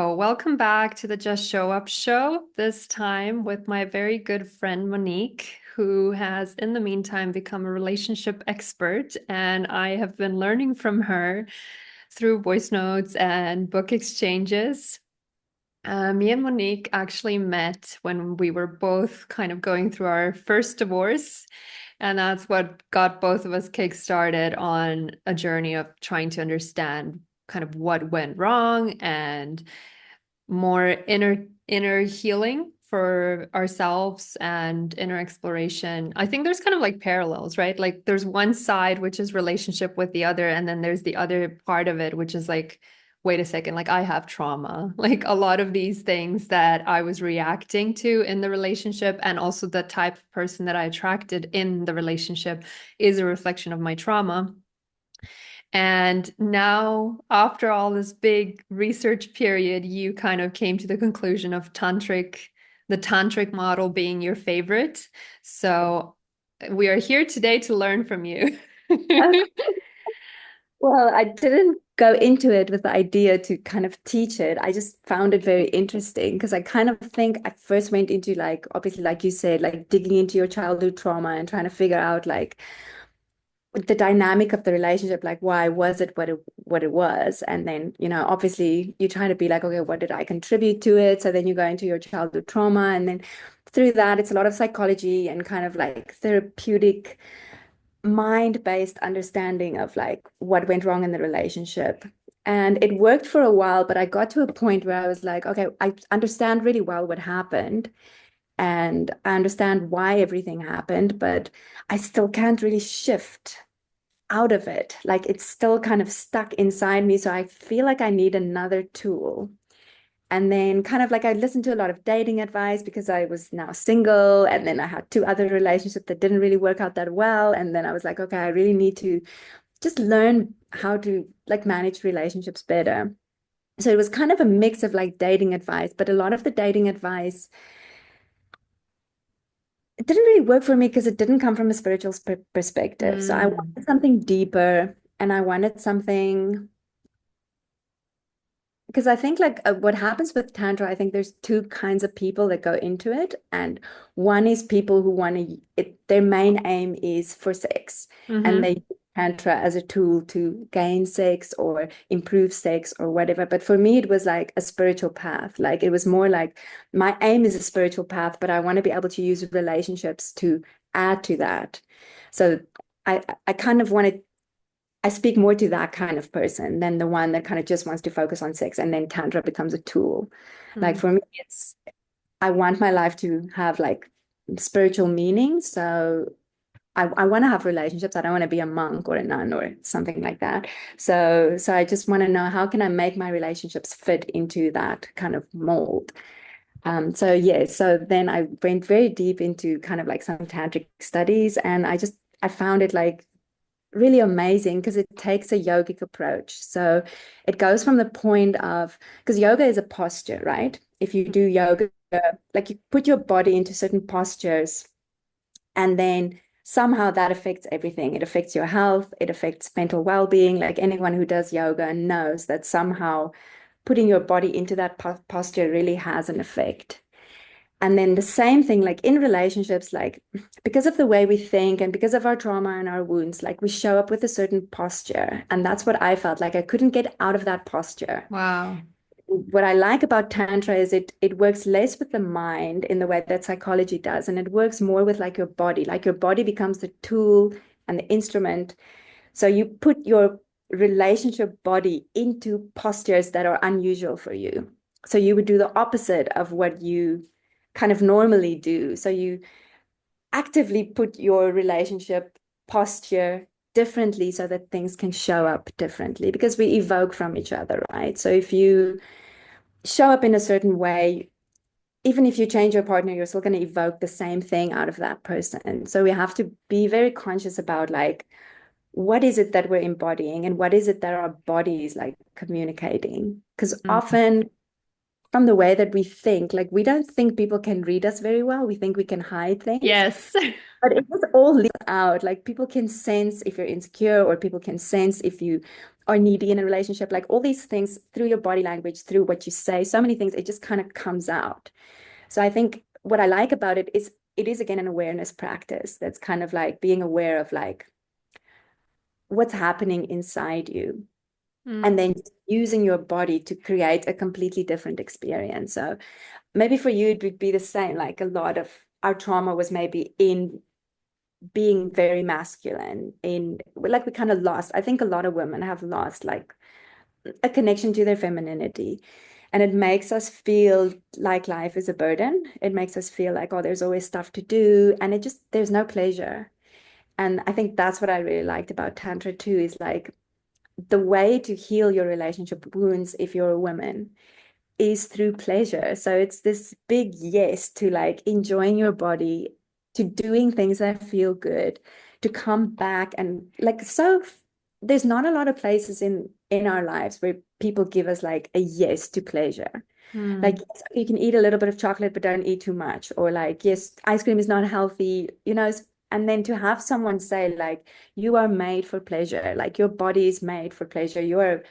Oh, welcome back to the Just Show Up show, this time with my very good friend Monique, who has in the meantime become a relationship expert. And I have been learning from her through voice notes and book exchanges. Me and Monique actually met when we were both kind of going through our first divorce. And that's what got both of us kickstarted on a journey of trying to understand kind of what went wrong and more inner healing for ourselves and inner exploration. I think there's kind of like parallels, right? Like there's one side which is relationship with the other, and then there's the other part of it which is like, wait a second, like I have trauma. Like a lot of these things that I was reacting to in the relationship, and also the type of person that I attracted in the relationship is a reflection of my trauma. And now, after all this big research period, you kind of came to the conclusion of the tantric model being your favorite. So we are here today to learn from you. Well, I didn't go into it with the idea to kind of teach it. I just found it very interesting because I kind of think I first went into like, obviously, like you said, like digging into your childhood trauma and trying to figure out like the dynamic of the relationship, like why was it what it was. And then, obviously you try to be like, okay, what did I contribute to it? So then you go into your childhood trauma, and then through that, it's a lot of psychology and kind of like therapeutic mind-based understanding of like what went wrong in the relationship. And it worked for a while, but I got to a point where I was like, okay, I understand really well what happened and I understand why everything happened, but I still can't really shift out of it. Like it's still kind of stuck inside me. So I feel like I need another tool. And then kind of like I listened to a lot of dating advice because I was now single. And then I had two other relationships that didn't really work out that well. And then I was like, okay, I really need to just learn how to like manage relationships better. So it was kind of a mix of like dating advice, but a lot of the dating advice, it didn't really work for me because it didn't come from a spiritual perspective. So I Mm, wanted something deeper and I wanted something because I think like what happens with Tantra, I think there's two kinds of people that go into it. And one is people who want to, their main aim is for sex. And they hmm. use Tantra as a tool to gain sex or improve sex or whatever. But for me, it was like a spiritual path. Like it was more like my aim is a spiritual path, but I want to be able to use relationships to add to that. So I kind of wanted I speak more to that kind of person than the one that kind of just wants to focus on sex and then Tantra becomes a tool. Like Mm. for me, I want my life to have like spiritual meaning. So I want to have relationships. I don't want to be a monk or a nun or something like that. So I just want to know how can I make my relationships fit into that kind of mold. So yeah, so then I went very deep into kind of like some tantric studies and I found it like really amazing because it takes a yogic approach. So it goes from the point of, because yoga is a posture, right? If you do yoga, like you put your body into certain postures and then somehow that affects everything. It affects your health, it affects mental well-being. Like anyone who does yoga knows that somehow putting your body into that posture really has an effect. And then the same thing, like in relationships, like because of the way we think and because of our trauma and our wounds, like we show up with a certain posture. And that's what I felt like I couldn't get out of that posture. Wow. What I like about Tantra is it works less with the mind in the way that psychology does, and it works more with like your body. Like your body becomes the tool and the instrument. So you put your relationship body into postures that are unusual for you. So you would do the opposite of what you kind of normally do. So you actively put your relationship posture differently so that things can show up differently because we evoke from each other, right? So if you show up in a certain way, even if you change your partner, you're still going to evoke the same thing out of that person. So we have to be very conscious about like, what is it that we're embodying and what is it that our body is like communicating? Because Mm. often from the way that we think, like we don't think people can read us very well. We think we can hide things, Yes. but it just all leaks out. Like people can sense if you're insecure or people can sense if you are needy in a relationship, like all these things through your body language, through what you say, so many things, it just kind of comes out. So I think what I like about it is again an awareness practice that's kind of like being aware of like what's happening inside you, and Mm. then using your body to create a completely different experience. So maybe for you it would be the same, like a lot of our trauma was maybe in being very masculine, in like we kind of lost, I think a lot of women have lost like a connection to their femininity. And it makes us feel like life is a burden. It makes us feel like, oh, there's always stuff to do. And it just, there's no pleasure. And I think that's what I really liked about Tantra too, is like the way to heal your relationship wounds if you're a woman is through pleasure. So it's this big yes to like enjoying your body, to doing things that feel good, to come back and like so there's not a lot of places in our lives where people give us like a yes to pleasure. Like, Mm. yes, you can eat a little bit of chocolate, but don't eat too much. Or like, yes, ice cream is not healthy, you know. And then to have someone say, like, you are made for pleasure, like your body is made for pleasure. You are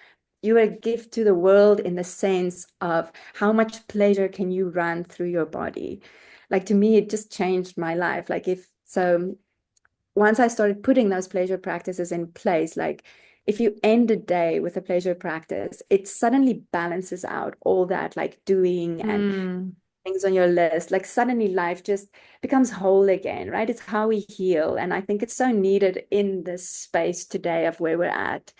a gift to the world in the sense of how much pleasure can you run through your body. Like to me, it just changed my life. Like if so once I started putting those pleasure practices in place, like if you end a day with a pleasure practice, it suddenly balances out all that like doing and Mm. things on your list. Like suddenly life just becomes whole again, right? It's how we heal. And I think it's so needed in this space today of where we're at,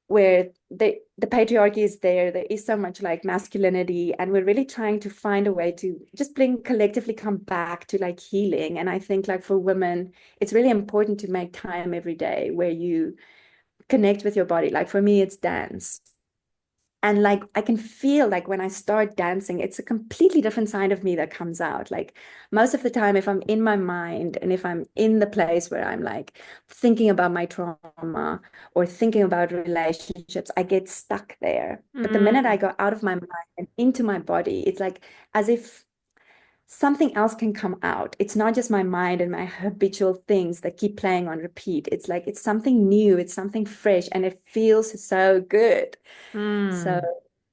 where the patriarchy is there. There is so much like masculinity, and we're really trying to find a way to just bring collectively come back to like healing. And I think like for women, it's really important to make time every day where you connect with your body. Like for me, it's dance. And like I can feel like when I start dancing, it's a completely different side of me that comes out. Like most of the time, if I'm in my mind and if I'm in the place where I'm like thinking about my trauma or thinking about relationships, I get stuck there. But the minute I Mm. go out of my mind and into my body, it's like as if something else can come out. It's not just my mind and my habitual things that keep playing on repeat. It's like it's something new, it's something fresh, and it feels so good. So Mm.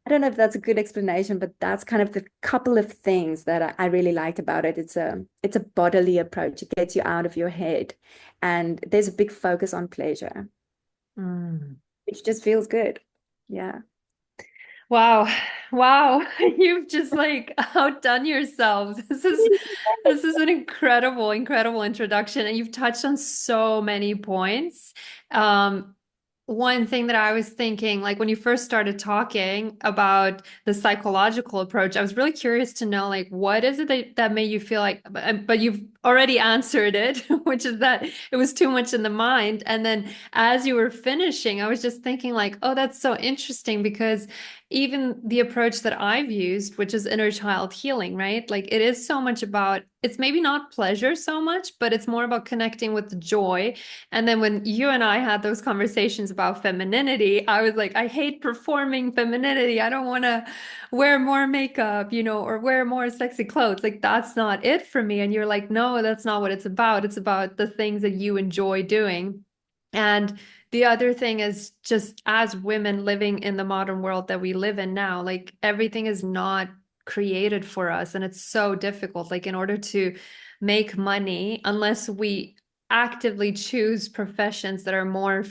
I don't know if that's a good explanation, but that's kind of the couple of things that I really liked about it. It's a bodily approach. It gets you out of your head, and there's a big focus on pleasure, Mm. which just feels good. Yeah. Wow. Wow. You've just like outdone yourselves. This is an incredible, incredible introduction. And you've touched on so many points. Um, One thing that I was thinking, like when you first started talking about the psychological approach, I was really curious to know, like, what is it that made you feel like, but you've already answered it, which is that it was too much in the mind. And then as you were finishing, I was just thinking, like, oh, that's so interesting because even the approach that I've used, which is inner child healing, right? Like, it is so much about, it's maybe not pleasure so much, but it's more about connecting with the joy. And then when you and I had those conversations about femininity, I was like, I hate performing femininity. I don't want to wear more makeup, or wear more sexy clothes. Like, that's not it for me. And you're like, no, that's not what it's about. It's about the things that you enjoy doing. And the other thing is just as women living in the modern world that we live in now, like everything is not created for us. And it's so difficult. Like, in order to make money, unless we actively choose professions that are more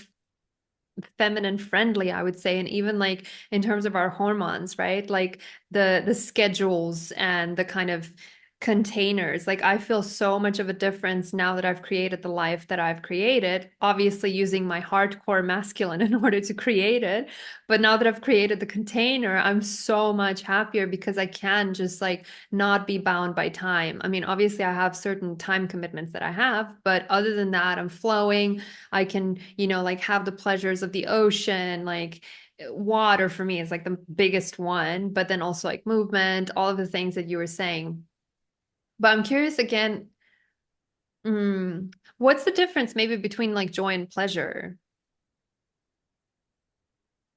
feminine friendly, I would say, and even like in terms of our hormones, right? Like the schedules and the kind of containers. Like, I feel so much of a difference now that I've created the life that I've created, obviously using my hardcore masculine in order to create it. But now that I've created the container, I'm so much happier because I can just like not be bound by time. I mean, obviously I have certain time commitments that I have, but other than that, I'm flowing. I can, like have the pleasures of the ocean, like water for me is like the biggest one, but then also like movement, all of the things that you were saying. But I'm curious again, what's the difference maybe between like joy and pleasure?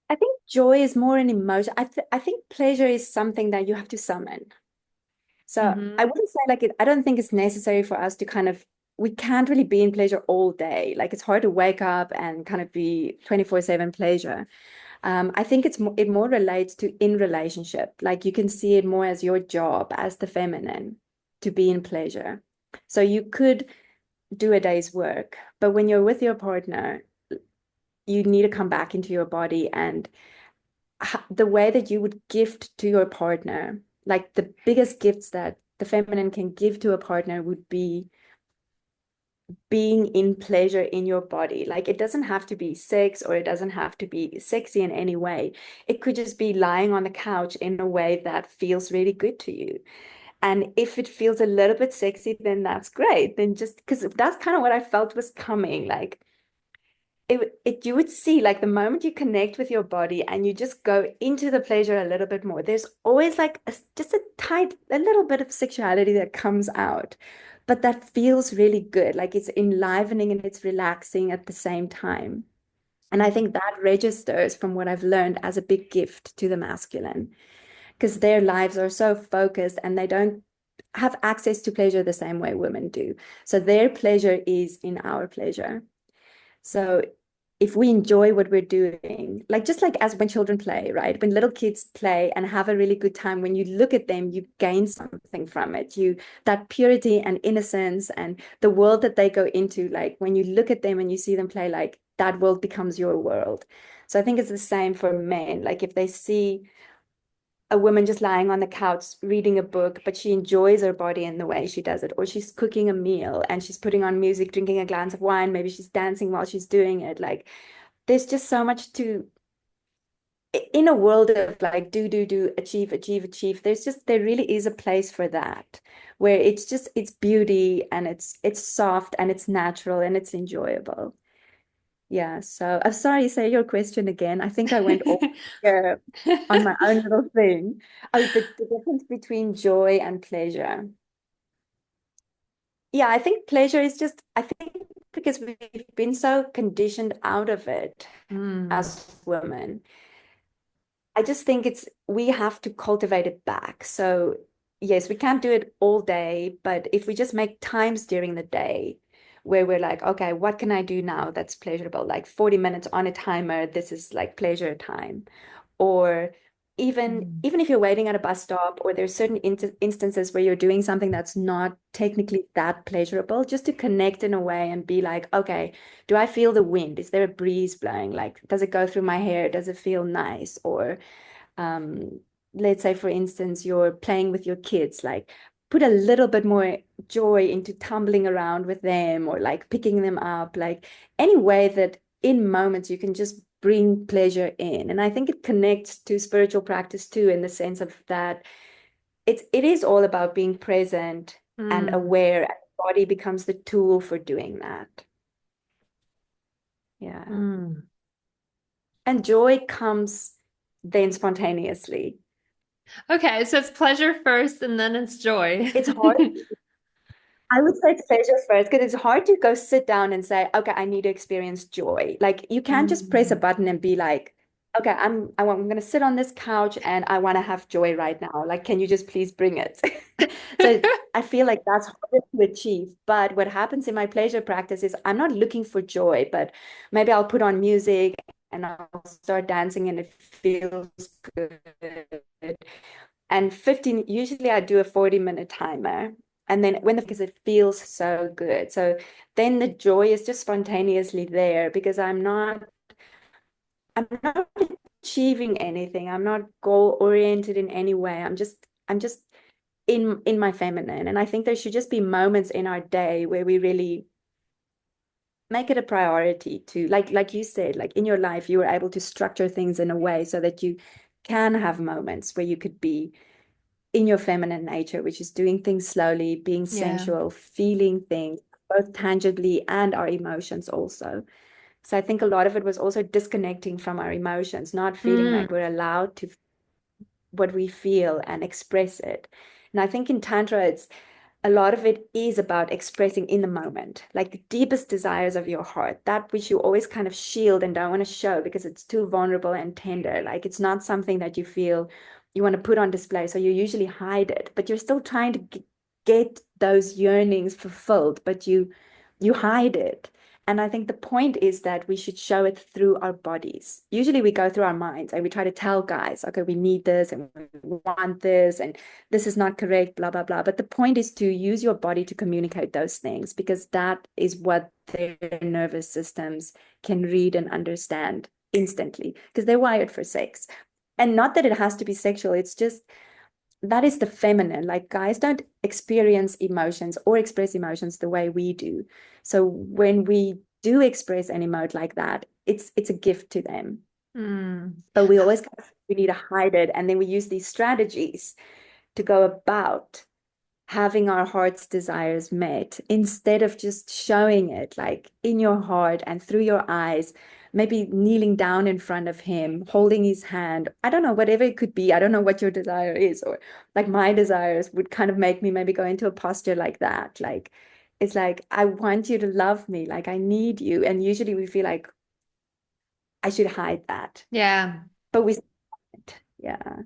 I think joy is more an emotion. I think pleasure is something that you have to summon. So I Mm-hmm. wouldn't say like it, I don't think it's necessary for us to kind of we can't really be in pleasure all day. Like it's hard to wake up and kind of be 24/7 pleasure. I think it more relates to in relationship. Like you can see it more as your job as the feminine to be in pleasure. So you could do a day's work, but when you're with your partner, you need to come back into your body, and the way that you would gift to your partner, like the biggest gifts that the feminine can give to a partner would be being in pleasure in your body. Like it doesn't have to be sex, or it doesn't have to be sexy in any way. It could just be lying on the couch in a way that feels really good to you. And if it feels a little bit sexy, then that's great. Then just because that's kind of what I felt was coming. Like it you would see, like the moment you connect with your body and you just go into the pleasure a little bit more, there's always like just a little bit of sexuality that comes out, but that feels really good. Like it's enlivening and it's relaxing at the same time. And I think that registers from what I've learned as a big gift to the masculine, because their lives are so focused and they don't have access to pleasure the same way women do. So their pleasure is in our pleasure. So if we enjoy what we're doing, like just like as when children play, right? When little kids play and have a really good time, when you look at them, you gain something from it. You that purity and innocence and the world that they go into, like when you look at them and you see them play, like that world becomes your world. So I think it's the same for men. Like if they see a woman just lying on the couch reading a book, but she enjoys her body in the way she does it, or she's cooking a meal and she's putting on music, drinking a glass of wine, maybe she's dancing while she's doing it. Like there's just so much to in a world of like do, achieve, achieve, achieve. There really is a place for that where it's beauty and it's soft and it's natural and it's enjoyable. Yeah, so I'm sorry, say your question again. I think I went off here on my own little thing. Oh, the difference between joy and pleasure. Yeah, I think pleasure is just, I think because we've been so conditioned out of it Mm. as women, I just think we have to cultivate it back. So, yes, we can't do it all day, but if we just make times during the day where we're like, okay, what can I do now that's pleasurable? Like 40 minutes on a timer, this is like pleasure time. Or Mm. even if you're waiting at a bus stop, or there's certain instances where you're doing something that's not technically that pleasurable, just to connect in a way and be like, okay, do I feel the wind? Is there a breeze blowing? Like, does it go through my hair? Does it feel nice? Or um, let's say, for instance, you're playing with your kids, like put a little bit more joy into tumbling around with them, or like picking them up, like any way that in moments you can just bring pleasure in. And I think it connects to spiritual practice too, in the sense of that it is all about being present and Mm. aware, and the body becomes the tool for doing that. Yeah. Mm. And joy comes then spontaneously. Okay, so it's pleasure first and then it's joy. It's hard. I would say it's pleasure first, because it's hard to go sit down and say, okay, I need to experience joy. Like you can't just press a Mm. button and be like, okay, I'm going to sit on this couch and I want to have joy right now. Like, can you just please bring it? So I feel like that's hard to achieve. But what happens in my pleasure practice is I'm not looking for joy, but maybe I'll put on music and I'll start dancing and it feels good. And 15, usually I do a 40-minute timer. And then because it feels so good. So then the joy is just spontaneously there, because I'm not achieving anything. I'm not goal oriented in any way. I'm just in my feminine. And I think there should just be moments in our day where we really make it a priority to, like you said, like in your life, you were able to structure things in a way so that you can have moments where you could be in your feminine nature, which is doing things slowly, being Yeah. sensual, feeling things both tangibly and our emotions also. So I think a lot of it was also disconnecting from our emotions, not feeling Mm. like we're allowed to what we feel and express it. And I think in Tantra, it's a lot of it is about expressing in the moment, like the deepest desires of your heart, that which you always kind of shield and don't want to show because it's too vulnerable and tender. Like it's not something that you feel you want to put on display. So you usually hide it, but you're still trying to get those yearnings fulfilled. But you hide it. And I think the point is that we should show it through our bodies. Usually we go through our minds and we try to tell guys, okay, we need this and we want this and this is not correct, blah, blah, blah. But the point is to use your body to communicate those things because that is what their nervous systems can read and understand instantly because they're wired for sex. And not that it has to be sexual, it's just that is the feminine. Like guys don't experience emotions or express emotions the way we do. So when we do express and emote like that, it's a gift to them. Mm. But we always we need to hide it, and then we use these strategies to go about having our heart's desires met instead of just showing it like in your heart and through your eyes, maybe kneeling down in front of him, holding his hand. I don't know, whatever it could be. I don't know what your desire is, or like my desires would kind of make me maybe go into a posture like that. Like, it's like, I want you to love me, like, I need you. And usually we feel like I should hide that, Yeah. but we, yeah.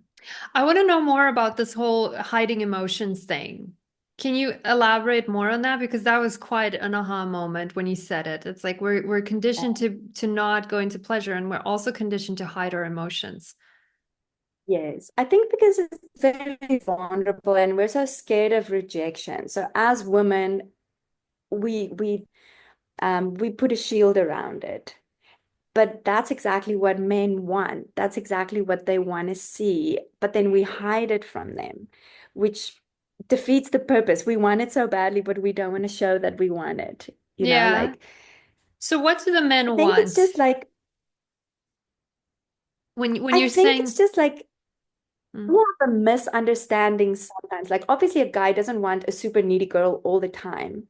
I want to know more about this whole hiding emotions thing. Can you elaborate more on that? Because that was quite an aha moment when you said it. It's like we're conditioned to not go into pleasure, and we're also conditioned to hide our emotions. Yes, I think because it's very vulnerable and we're so scared of rejection. So as women, we put a shield around it. But that's exactly what men want. That's exactly what they want to see. But then we hide it from them, which defeats the purpose. We want it so badly, but we don't want to show that we want it. Yeah. Like So what do the I men think it's want just like when I you're think it's saying, just like mm, we have a misunderstanding sometimes. Like obviously a guy doesn't want a super needy girl all the time.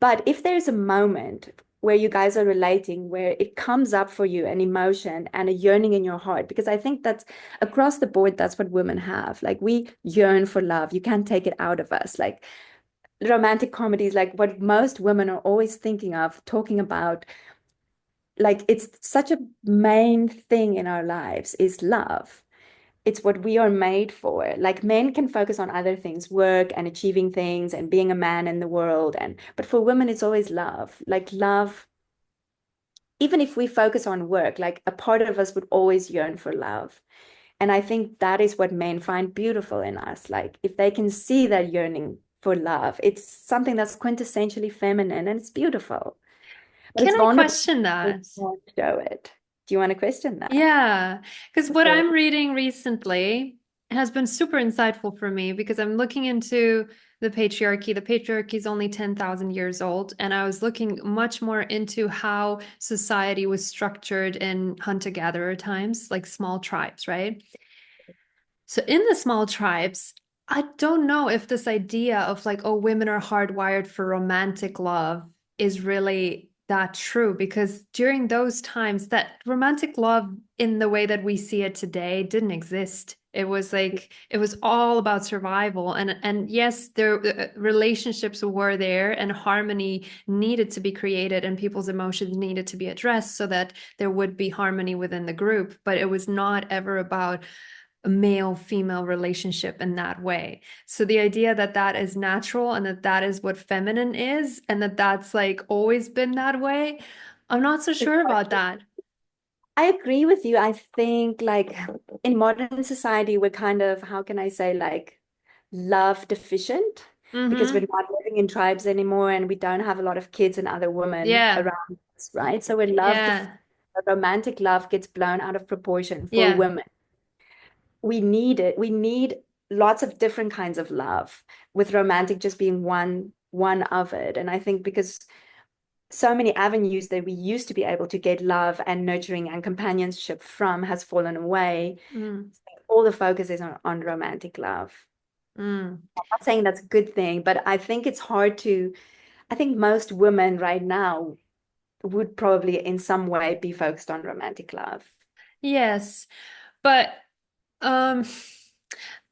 But if there's a moment where you guys are relating, where it comes up for you an emotion and a yearning in your heart, because I think that's across the board, that's what women have. Like we yearn for love. You can't take it out of us. Like romantic comedies, like what most women are always thinking of, talking about, like it's such a main thing in our lives is love. It's what we are made for. Like men can focus on other things, work and achieving things and being a man in the world. And but for women, it's always love. Like love, even if we focus on work, like a part of us would always yearn for love. And I think that is what men find beautiful in us. Like if they can see that yearning for love, it's something that's quintessentially feminine and it's beautiful. But can it's I vulnerable. question We that? can't show it. Do you want to question that? Yeah, because For what sure. I'm reading recently has been super insightful for me because I'm looking into the patriarchy. The patriarchy is only 10,000 years old, and I was looking much more into how society was structured in hunter-gatherer times, like small tribes, right? So in the small tribes, I don't know if this idea of like, oh, women are hardwired for romantic love is really that true because during those times, that romantic love in the way that we see it today didn't exist. It was like it was all about survival, and yes, there relationships were there, and harmony needed to be created, and people's emotions needed to be addressed so that there would be harmony within the group. But it was not ever about a male female relationship in that way. So the idea that that is natural and that that is what feminine is and that that's like always been that way, I'm not so sure about that. I agree with you. I think like in modern society, we're kind of, how can I say, like love deficient because we're Mm-hmm. not living in tribes anymore and we don't have a lot of kids and other women Yeah. around us, right? So we're love deficient. Yeah. Romantic love gets blown out of proportion for Yeah. women. We need it. We need lots of different kinds of love, with romantic just being one of it. And I think because so many avenues that we used to be able to get love and nurturing and companionship from has fallen away. Mm. All the focus is on romantic love. Mm. I'm not saying that's a good thing, but I think it's hard to, I think most women right now would probably in some way be focused on romantic love. Yes. But um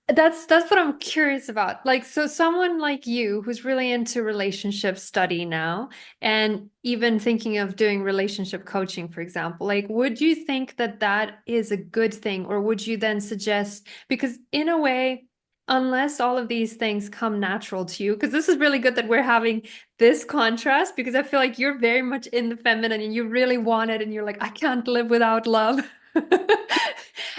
that's what I'm curious about. Like, so someone like you who's really into relationship study now, and even thinking of doing relationship coaching, for example, like, would you think that that is a good thing, or would you then suggest, because in a way, unless all of these things come natural to you, because this is really good that we're having this contrast, because I feel like you're very much in the feminine and you really want it and you're like, I can't live without love.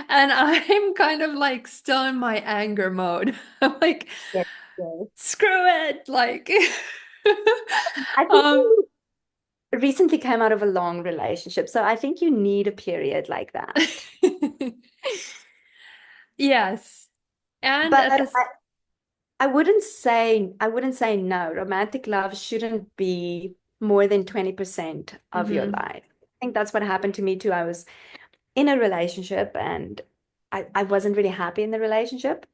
And I'm kind of like still in my anger mode. I'm like, Yes, yes. screw it. Like, I think um, you recently came out of a long relationship, so I think you need a period like that. yes. And But at this, I wouldn't say no. Romantic love shouldn't be more than 20% of your mhm, life. I think that's what happened to me too. I was in a relationship and I wasn't really happy in the relationship.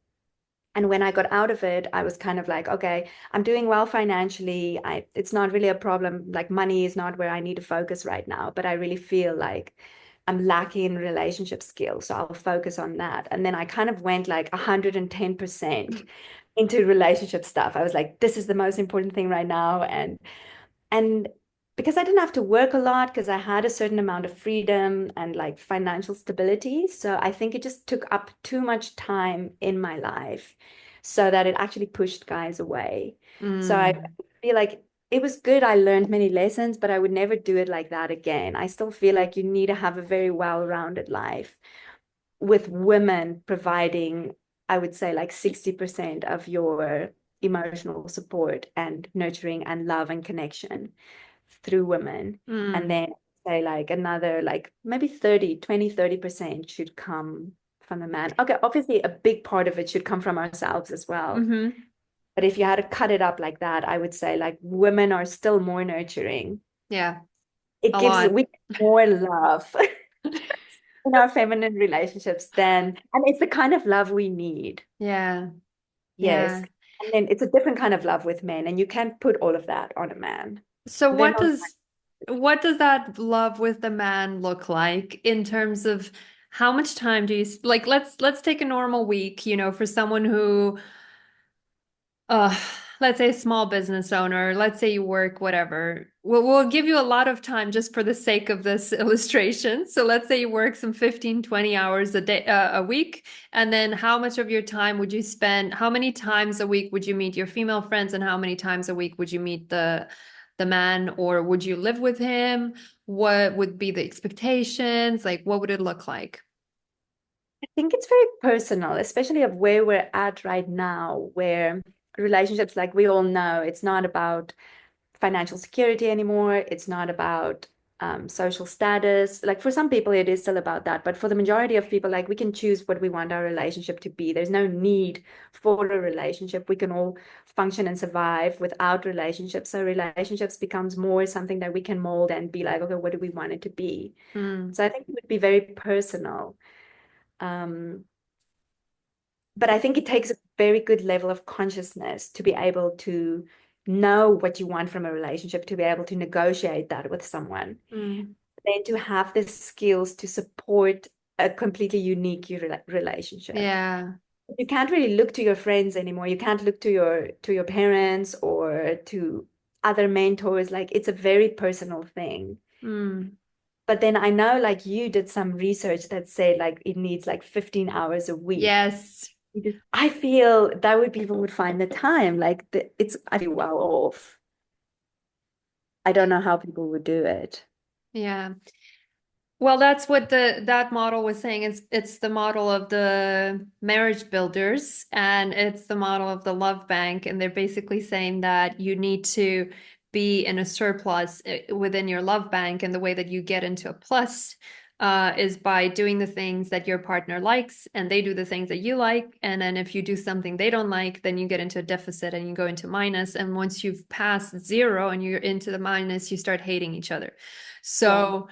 And when I got out of it, I was kind of like, okay, I'm doing well financially. It's not really a problem. Like money is not where I need to focus right now, but I really feel like I'm lacking in relationship skills. So I'll focus on that. And then I kind of went like 110% into relationship stuff. I was like, this is the most important thing right now. And because I didn't have to work a lot, because I had a certain amount of freedom and like financial stability. So I think it just took up too much time in my life so that it actually pushed guys away. So I mm, feel like it was good. I learned many lessons, but I would never do it like that again. I still feel like you need to have a very well-rounded life with women providing, I would say, like 60% of your emotional support and nurturing and love and connection through women. And mm, then say like another like maybe 30% should come from the man. Okay, obviously a big part of it should come from ourselves as well. mhm. But if you had to cut it up like that, I would say like women are still more nurturing. Yeah, It a gives lot. we more love in our feminine relationships then, and it's the kind of love we need. Yeah, Yes. yeah. And then it's a different kind of love with men, and you can't put all of that on a man. So They're not. what does that love with the man look like in terms of how much time do you like let's take a normal week, for someone who uh let's say a small business owner, let's say you work whatever. We'll give you a lot of time just for the sake of this illustration. So let's say you work some 15, 20 hours a day a week, and then how much of your time would you spend, how many times a week would you meet your female friends and how many times a week would you meet the man, or would you live with him? What would be the expectations? Like what would it look like? I think it's very personal, especially of where we're at right now, where relationships, like we all know, it's not about financial security anymore. It's not about social status. Like for some people, it is still about that. But for the majority of people, like we can choose what we want our relationship to be. There's no need for a relationship. We can all function and survive without relationships. So relationships becomes more something that we can mold and be like, okay, what do we want it to be? Mm, So I think it would be very personal. Um, but I think it takes a very good level of consciousness to be able to know what you want from a relationship, to be able to negotiate that with someone, mm, then to have the skills to support a completely unique relationship. yeah. You can't really look to your friends anymore. You can't look to your parents or to other mentors. Like it's a very personal thing. Mm, But then I know like you did some research that said like it needs like 15 hours a week. yes. I feel that would people would find the time. Like it's I feel well off. I don't know how people would do it. Yeah. Well, that's what that model was saying. It's the model of the marriage builders and it's the model of the love bank. And they're basically saying that you need to be in a surplus within your love bank. And the way that you get into a plus is by doing the things that your partner likes and they do the things that you like. And then if you do something they don't like, then you get into a deficit and you go into minus. And once you've passed zero and you're into the minus, you start hating each other. Yeah, So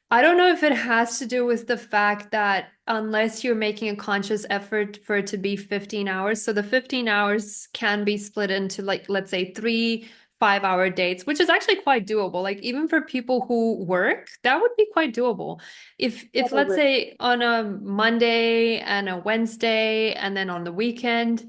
I don't know if it has to do with the fact that unless you're making a conscious effort for it to be 15 hours, so the 15 hours can be split into like, let's say 3 5-hour dates, which is actually quite doable. Like even for people who work, that would be quite doable. If let's probably. say on a Monday and a Wednesday and then on the weekend,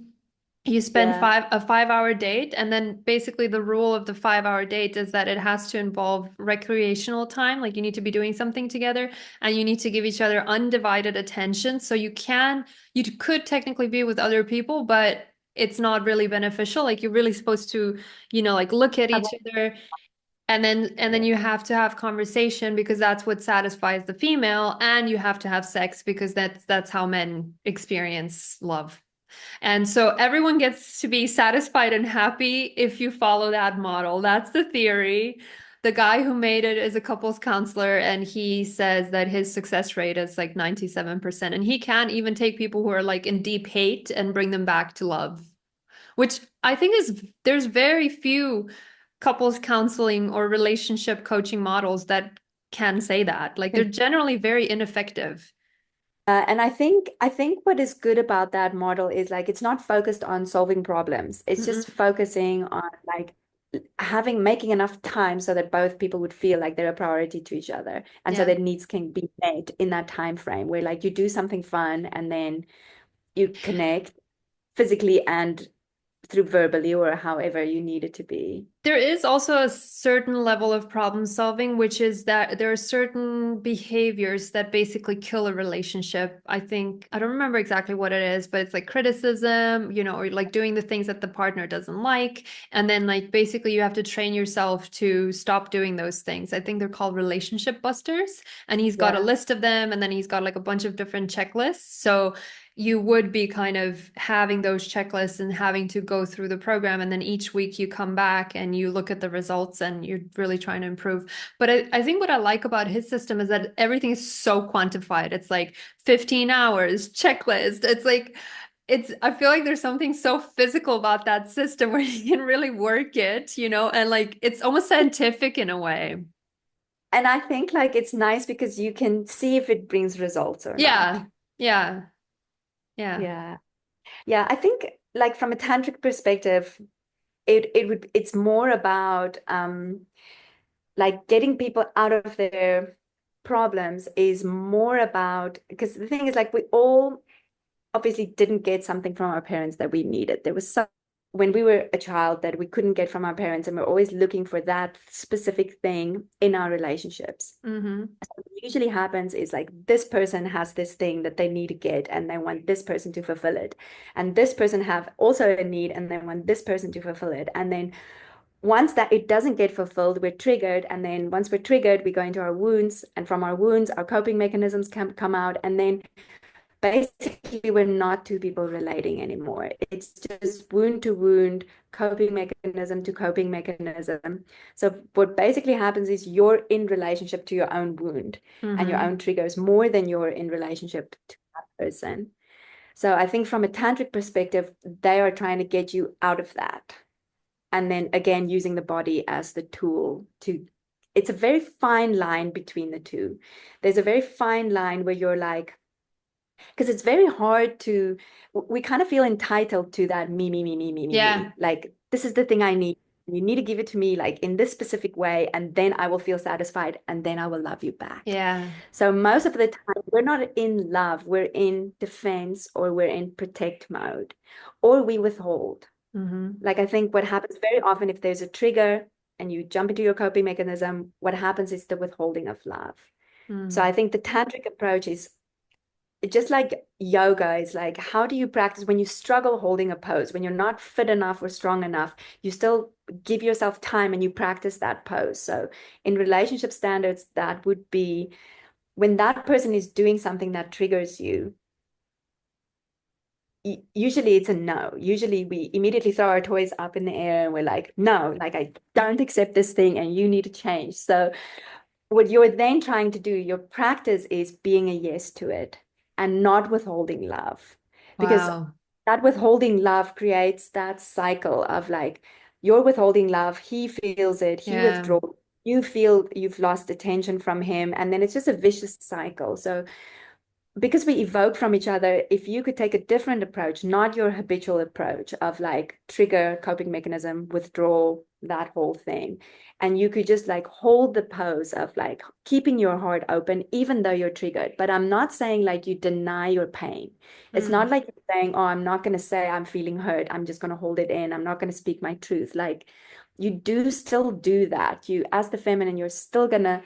you spend Yeah. a 5-hour date, and then basically the rule of the 5-hour date is that it has to involve recreational time. Like you need to be doing something together and you need to give each other undivided attention. So you could technically be with other people, but it's not really beneficial. Like you're really supposed to, like look at each other, and then Yeah. you have to have conversation because that's what satisfies the female, and you have to have sex because that's how men experience love. And so everyone gets to be satisfied and happy if you follow that model. That's the theory. The guy who made it is a couples counselor, and he says that his success rate is like 97%. And he can even take people who are like in deep hate and bring them back to love, which I think is there's very few couples counseling or relationship coaching models that can say that. Like they're generally very ineffective. And I think what is good about that model is like it's not focused on solving problems. It's just Mm-mm. focusing on like making enough time so that both people would feel like they're a priority to each other, and so Yeah. that needs can be met in that time frame where like you do something fun and then you connect physically and through verbally or however you need it to be. There is also a certain level of problem solving, which is that there are certain behaviors that basically kill a relationship. I think, I don't remember exactly what it is, but it's like criticism, or like doing the things that the partner doesn't like. And then, like, basically, you have to train yourself to stop doing those things. I think they're called relationship busters. And he's got a Yeah. list of them, and then he's got like a bunch of different checklists. So, you would be kind of having those checklists and having to go through the program. And then each week you come back and you look at the results and you're really trying to improve. But I think what I like about his system is that everything is so quantified. It's like 15 hours, checklist. I feel like there's something so physical about that system where you can really work it, and like it's almost scientific in a way. And I think like it's nice because you can see if it brings results or not. Yeah. Yeah. Yeah. Yeah. Yeah, I think like from a tantric perspective, it's more about like getting people out of their problems is more about because the thing is like we all obviously didn't get something from our parents that we needed. There was some when we were a child that we couldn't get from our parents, and we're always looking for that specific thing in our relationships. Mm-hmm. So what usually happens is like this person has this thing that they need to get, and they want this person to fulfill it. And this person have also a need, and they want this person to fulfill it. And then once that it doesn't get fulfilled, we're triggered. And then once we're triggered, we go into our wounds. And from our wounds, our coping mechanisms can come out. And then basically we're not two people relating anymore. It's just wound to wound, coping mechanism to coping mechanism. So what basically happens is you're in relationship to your own wound and your Mm-hmm. own triggers more than you're in relationship to that person. So I think from a tantric perspective, they are trying to get you out of that. And then again, using the body as the tool to, it's a very fine line between the two. There's a very fine line where you're like, because it's very hard to, we kind of feel entitled to that Yeah. me. Like, this is the thing I need. You need to give it to me like in this specific way, and then I will feel satisfied, and then I will love you back. Yeah. So most of the time, we're not in love, we're in defense or we're in protect mode, or we withhold. Mm-hmm. Like, I think what happens very often if there's a trigger and you jump into your coping mechanism, what happens is the withholding of love. So I Mm. think the tantric approach is just like yoga is like, how do you practice when you struggle holding a pose, when you're not fit enough or strong enough, you still give yourself time and you practice that pose. So in relationship standards, that would be when that person is doing something that triggers you, usually it's a no. Usually we immediately throw our toys up in the air and we're like, no, like I don't accept this thing and you need to change. So what you're then trying to do, your practice is being a yes to it and not withholding love. Because Wow. that withholding love creates that cycle of like, you're withholding love, he feels it, he Yeah. withdraws, you feel you've lost attention from him, and then it's just a vicious cycle. So because we evoke from each other, if you could take a different approach, not your habitual approach of like trigger, coping mechanism, withdrawal, that whole thing, and you could just like hold the pose of like keeping your heart open, even though you're triggered. But I'm not saying like you deny your pain. It's not Mm. like you're saying, oh, I'm not going to say I'm feeling hurt. I'm just going to hold it in. I'm not going to speak my truth. Like you do still do that. You, as the feminine, you're still going to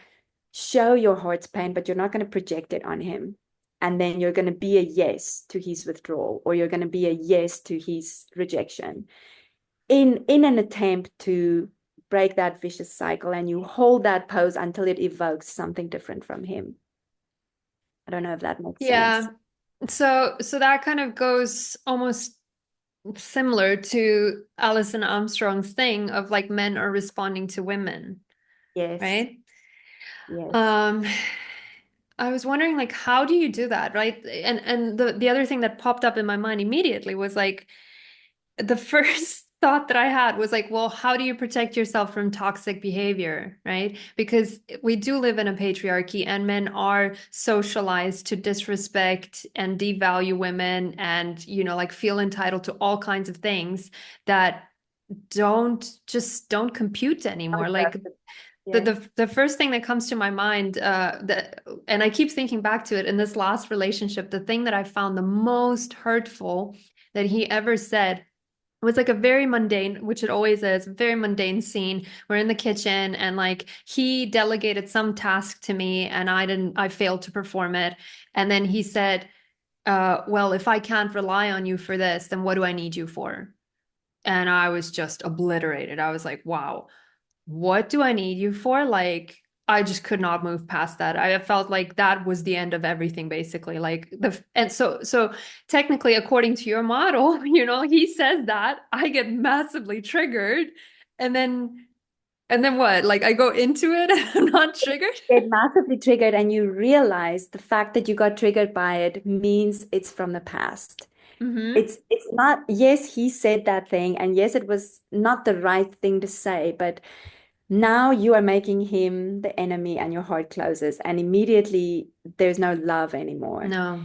show your heart's pain, but you're not going to project it on him. and then you're going to be a yes to his withdrawal, or you're going to be a yes to his rejection in an attempt to break that vicious cycle, and you hold that pose until it evokes something different from him. I don't know if that makes sense. Yeah. So that kind of goes almost similar to Alison Armstrong's thing of like men are responding to women, Yes, right? yes. Um, I was wondering like how do you do that, right? And the other thing that popped up in my mind immediately was like the first thought that I had was like, well, how do you protect yourself from toxic behavior, right? Because we do live in a patriarchy and men are socialized to disrespect and devalue women and, you know, like feel entitled to all kinds of things that don't compute anymore. Like Yes. the first thing that comes to my mind, that and I keep thinking back to it in this last relationship, the thing that I found the most hurtful that he ever said was like a very mundane, which it always is, very mundane scene. We're in the kitchen and like he delegated some task to me and I failed to perform it. And then he said, well, if I can't rely on you for this, then what do I need you for? And I was just obliterated. I was like, wow, what do I need you for? Like, I just could not move past that. I felt like that was the end of everything, basically. Like and so technically, according to your model, you know, he says that I get massively triggered, and then what? Like I go into it, I'm not triggered. Get massively triggered, and you realize the fact that you got triggered by it means it's from the past. Mm-hmm. It's not, yes, he said that thing, and yes, it was not the right thing to say, but now you are making him the enemy and your heart closes, and immediately there's no love anymore. No.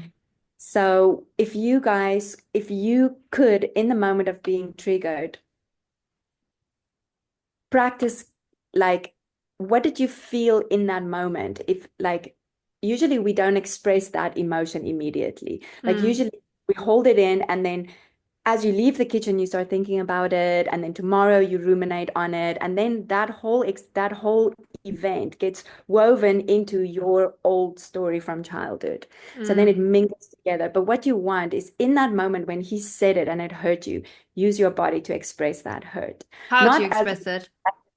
So if you could, in the moment of being triggered, practice like what did you feel in that moment? If like usually we don't express that emotion immediately. Like Mm. usually we hold it in, and then as you leave the kitchen you start thinking about it, and then tomorrow you ruminate on it, and then that whole event gets woven into your old story from childhood. So then it Mm. mingles together. But what you want is in that moment when he said it and it hurt you, use your body to express that hurt. How do you Not as express it?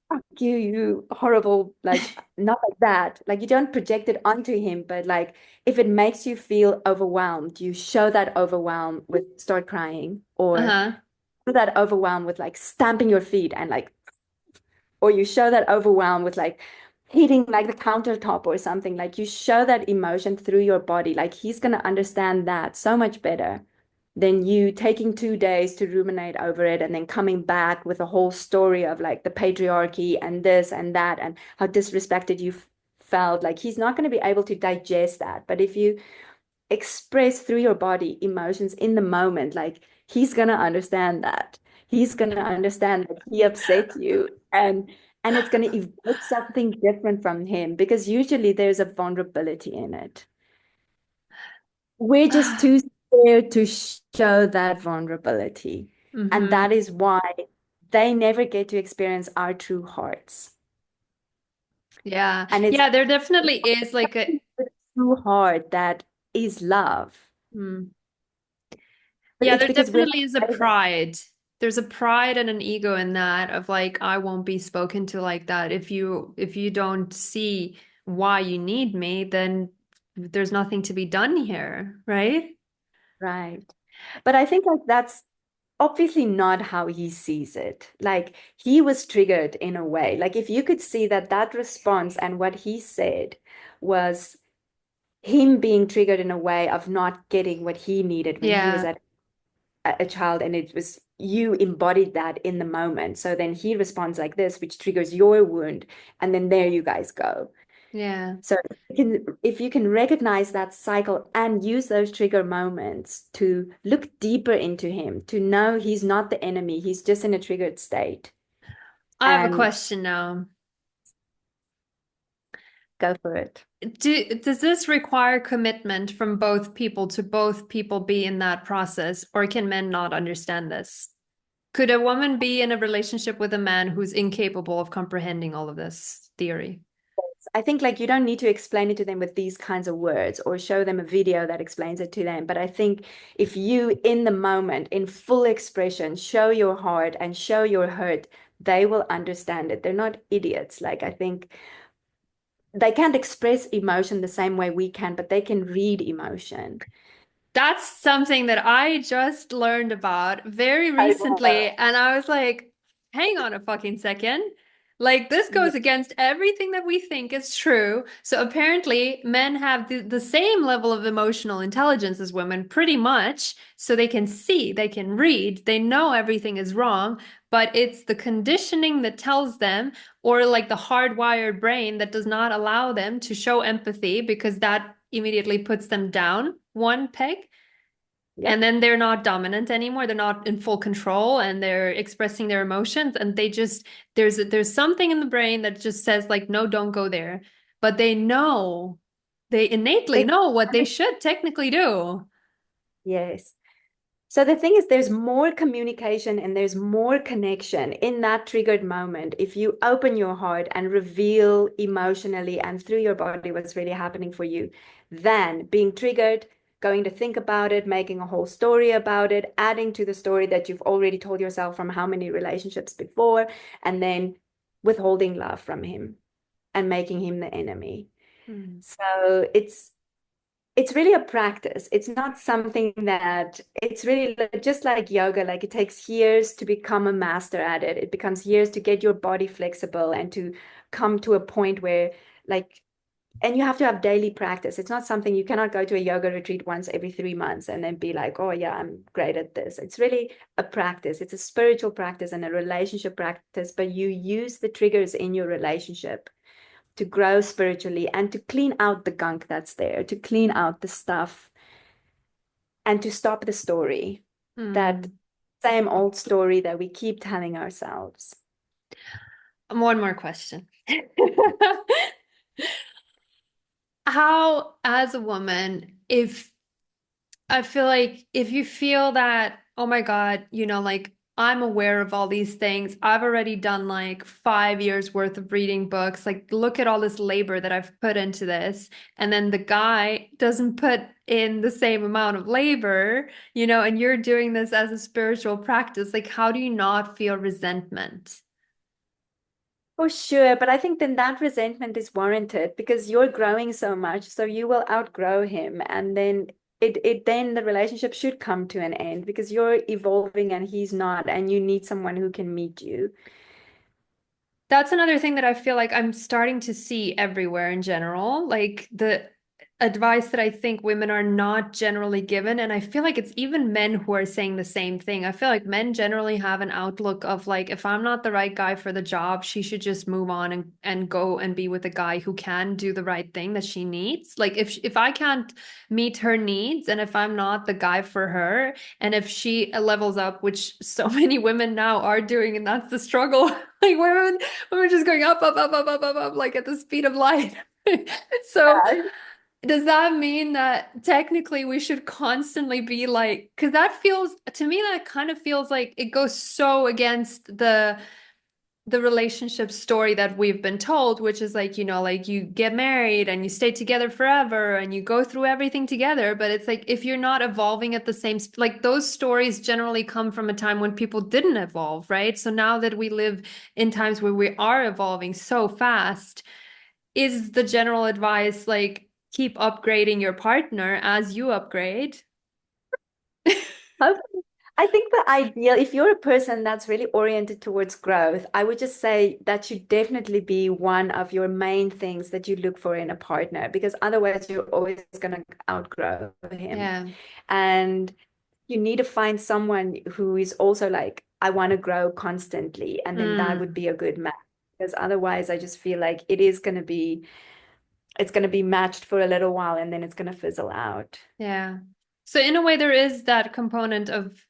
fuck you, you horrible, like not like that. Like you don't project it onto him, but like if it makes you feel overwhelmed, you show that overwhelm with start crying, or Uh-huh. show that overwhelm with like stamping your feet and like, or you show that overwhelm with like hitting like the countertop or something. Like you show that emotion through your body. Like he's gonna understand that so much better than you taking 2 days to ruminate over it and then coming back with a whole story of like the patriarchy and this and that and how disrespected you felt. Like he's not going to be able to digest that. But if you express through your body emotions in the moment, like he's going to understand that. He's going to understand that he upset you, and it's going to evoke something different from him, because usually there's a vulnerability in it. We're just too scared to show that vulnerability. And Mm-hmm. that is why they never get to experience our true hearts. Yeah. And it's Yeah, there definitely is like a the true heart that is love. mm. But Yeah, it's there because we're definitely is a afraid of pride. There's a pride and an ego in that of like I won't be spoken to like that. If you don't see why you need me, then there's nothing to be done here, right? right. But I think like that's obviously not how he sees it. Like he was triggered in a way. Like if you could see that that response and what he said was him being triggered in a way of not getting what he needed when he was Yeah. at a child, and it was you embodied that in the moment. So then he responds like this, which triggers your wound, and then there you guys go. Yeah. So if you can recognize that cycle and use those trigger moments to look deeper into him, to know he's not the enemy, he's just in a triggered state, I have a and question now. go for it. Does this require commitment from both people to both people be in that process, or can men not understand this? Could a woman be in a relationship with a man who's incapable of comprehending all of this theory? I think like you don't need to explain it to them with these kinds of words or show them a video that explains it to them. But I think if you, in the moment, in full expression, show your heart and show your hurt, they will understand it. They're not idiots. Like I think they can't express emotion the same way we can, but they can read emotion. That's something that I just learned about very I recently. know. And I was like, hang on a fucking second. Like, this Yeah. goes against everything that we think is true. So, apparently, men have the same level of emotional intelligence as women, pretty much. So, they can see, they can read, they know everything is wrong, but it's the conditioning that tells them, or like the hardwired brain that does not allow them to show empathy because that immediately puts them down one peg. And Yep. then they're not dominant anymore. They're not in full control and they're expressing their emotions. And they just, there's something in the brain that just says, like, no, don't go there. But they know, they innately They, know what they should technically do. yes. So the thing is, there's more communication and there's more connection in that triggered moment. If you open your heart and reveal emotionally and through your body what's really happening for you, then being triggered, going to think about it, making a whole story about it, adding to the story that you've already told yourself from how many relationships before, and then withholding love from him and making him the enemy. Hmm. So it's really a practice. It's not something that it's really just like yoga. Like it takes years to become a master at it. It becomes years to get your body flexible and to come to a point where like, and you have to have daily practice. It's not something you cannot go to a yoga retreat once every 3 months and then be like, oh yeah, I'm great at this. It's really a practice. It's a spiritual practice and a relationship practice, but you use the triggers in your relationship to grow spiritually and to clean out the gunk that's there, to clean out the stuff and to stop the story, that Hmm. same old story that we keep telling ourselves. One more question. How, as a woman, if I feel like if you feel that, oh my God, like I'm aware of all these things. I've already done like 5 years worth of reading books. Like, look at all this labor that I've put into this. And then the guy doesn't put in the same amount of labor, and you're doing this as a spiritual practice. Like, how do you not feel resentment? For sure, but I think then that resentment is warranted because you're growing so much, so you will outgrow him, and then it then the relationship should come to an end because you're evolving and he's not, and you need someone who can meet you. That's another thing that I feel like I'm starting to see everywhere in general. Like the advice that I think women are not generally given. And I feel like it's even men who are saying the same thing. I feel like men generally have an outlook of like, if I'm not the right guy for the job, she should just move on and go and be with a guy who can do the right thing that she needs. Like if I can't meet her needs and if I'm not the guy for her, and if she levels up, which so many women now are doing, and that's the struggle. Like women just going up, up, up, up, up, up, up, like at the speed of light. So Yeah. does that mean that technically we should constantly be like, because that feels to me that kind of feels like it goes so against the relationship story that we've been told, which is like, like you get married and you stay together forever and you go through everything together. But it's like if you're not evolving at the same, like those stories generally come from a time when people didn't evolve, right? So now that we live in times where we are evolving so fast, is the general advice like keep upgrading your partner as you upgrade? Hopefully, I think the ideal, if you're a person that's really oriented towards growth, I would just say that should definitely be one of your main things that you look for in a partner, because otherwise you're always going to outgrow him. Yeah. And you need to find someone who is also like, I want to grow constantly. And then that would Mm. be a good match. Because otherwise, I just feel like it is going to be, it's going to be matched for a little while and then it's going to fizzle out. Yeah. So in a way, there is that component of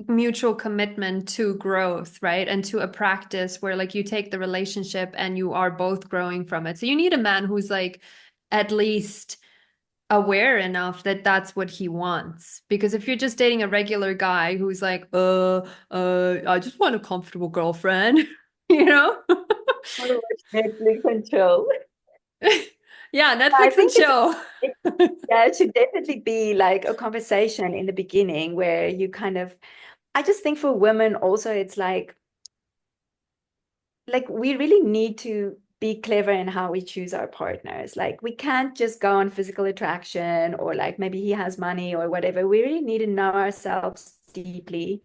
mutual commitment to growth, right? And to a practice where like you take the relationship and you are both growing from it. So you need a man who's like at least aware enough that that's what he wants. Because if you're just dating a regular guy who's like, I just want a comfortable girlfriend, you know? Want to watch Netflix and chill. Yeah, I Netflix and think chill. it, yeah, it should definitely be like a conversation in the beginning where you kind of, I just think for women also, it's like we really need to be clever in how we choose our partners. Like we can't just go on physical attraction or like maybe he has money or whatever. We really need to know ourselves deeply,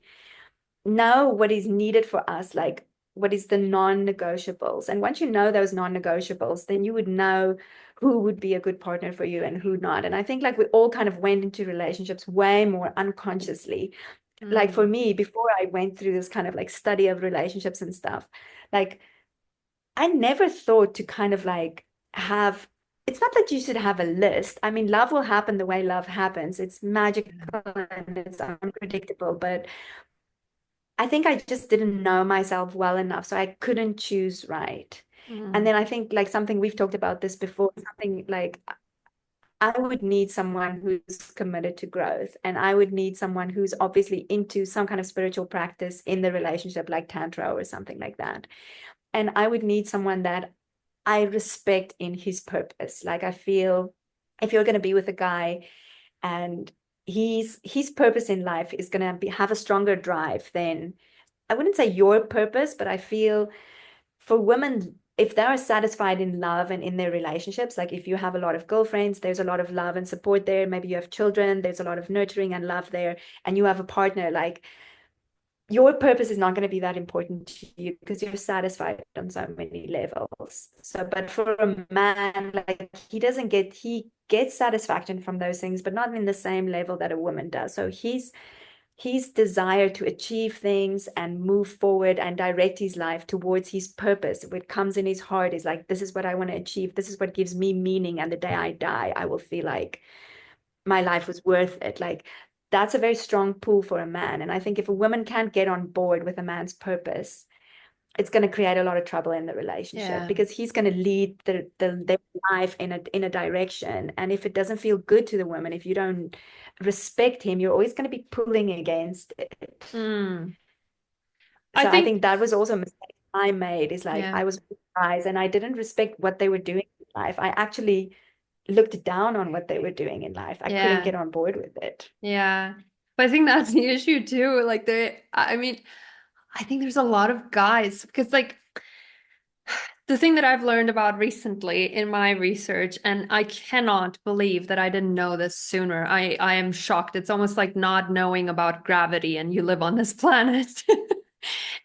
know what is needed for us, like what is the non-negotiables. And once you know those non-negotiables, then you would know who would be a good partner for you and who not. And I think like we all kind of went into relationships way more unconsciously. Like for Mm, me, before I went through this kind of like study of relationships and stuff, like I never thought to kind of like have, it's not that you should have a list. I mean, love will happen the way love happens. It's magical and it's unpredictable, but I think I just didn't know myself well enough, so I couldn't choose right. And mm, then I think like something we've talked about this before, something like I would need someone who's committed to growth, and I would need someone who's obviously into some kind of spiritual practice in the relationship, like Tantra or something like that. And I would need someone that I respect in his purpose. Like I feel if you're going to be with a guy and his purpose in life is going to be have a stronger drive than I wouldn't say your purpose, but I feel for women, if they are satisfied in love and in their relationships, like if you have a lot of girlfriends, there's a lot of love and support there. Maybe you have children, there's a lot of nurturing and love there, and you have a partner, like your purpose is not going to be that important to you because you're satisfied on so many levels. So, but for a man, like he gets satisfaction from those things, but not in the same level that a woman does. So his desire to achieve things and move forward and direct his life towards his purpose, what comes in his heart is like, this is what I want to achieve. This is what gives me meaning. And the day I die, I will feel like my life was worth it. Like that's a very strong pull for a man. And I think if a woman can't get on board with a man's purpose, it's going to create a lot of trouble in the relationship yeah. because he's going to lead their life in a direction. And if it doesn't feel good to the woman, if you don't respect him, you're always going to be pulling against it. Mm. I So I think, think that was also a mistake I made is like yeah, I was with guys and I didn't respect what they were doing in life. I actually looked down on what they were doing in life. I couldn't yeah, get on board with it. yeah. But I think that's the issue too. Like I mean, I think there's a lot of guys because like the thing that I've learned about recently in my research, and I cannot believe that I didn't know this sooner. I am shocked. It's almost like not knowing about gravity and you live on this planet.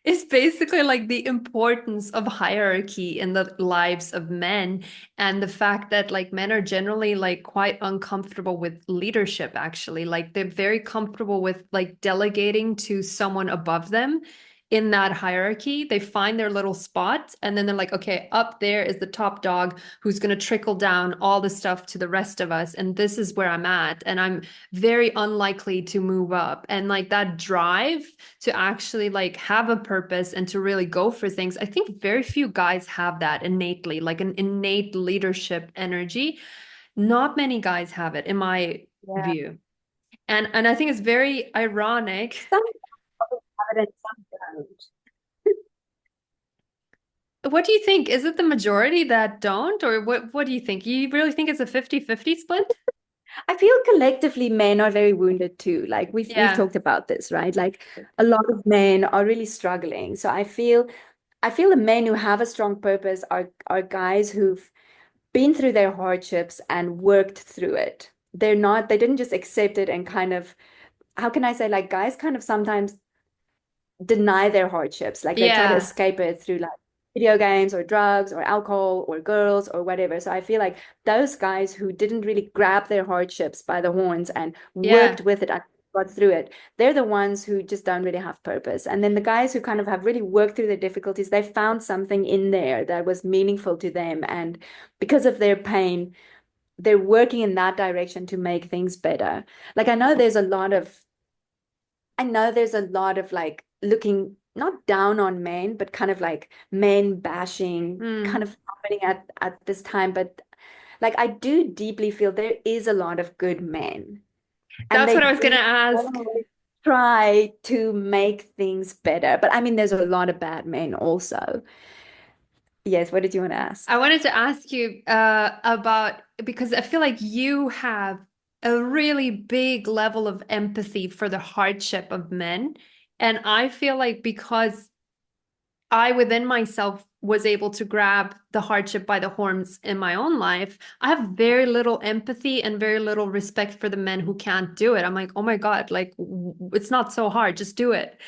It's basically like the importance of hierarchy in the lives of men and the fact that like men are generally like quite uncomfortable with leadership actually. Like they're very comfortable with like delegating to someone above them in that hierarchy. They find their little spot and then they're like, okay, up there is the top dog who's going to trickle down all the stuff to the rest of us. And this is where I'm at. And I'm very unlikely to move up. And like that drive to actually like have a purpose and to really go for things. I think very few guys have that innately, like an innate leadership energy. Not many guys have it in my Yeah. view. And I think it's very ironic. Some people have it and some don't. What do you think? Is it the majority that don't, or what do you think? You really think it's a 50-50 split? I feel collectively men are very wounded too. Like we've Yeah. talked about this, right? Like a lot of men are really struggling. So I feel the men who have a strong purpose are guys who've been through their hardships and worked through it. They didn't just accept it and kind of, how can I say, like guys kind of sometimes deny their hardships. Like they try to Yeah. escape it through like video games or drugs or alcohol or girls or whatever. So I feel like those guys who didn't really grab their hardships by the horns and worked Yeah. with it and got through it, they're the ones who just don't really have purpose. And then the guys who kind of have really worked through the difficulties, they found something in there that was meaningful to them. And because of their pain, they're working in that direction to make things better. Like I know there's a lot of like looking not down on men, but kind of like men bashing kind Mm. of happening at this time. But like I do deeply feel there is a lot of good men, and That's they what I was gonna do ask. always try to make things better. But I mean, there's a lot of bad men also. Yes, what did you want to I ask? wanted to ask you about, because I feel like you have a really big level of empathy for the hardship of men. And I feel like because I within myself was able to grab the hardship by the horns in my own life, I have very little empathy and very little respect for the men who can't do it. I'm like, oh my God, like it's not so hard, just do it.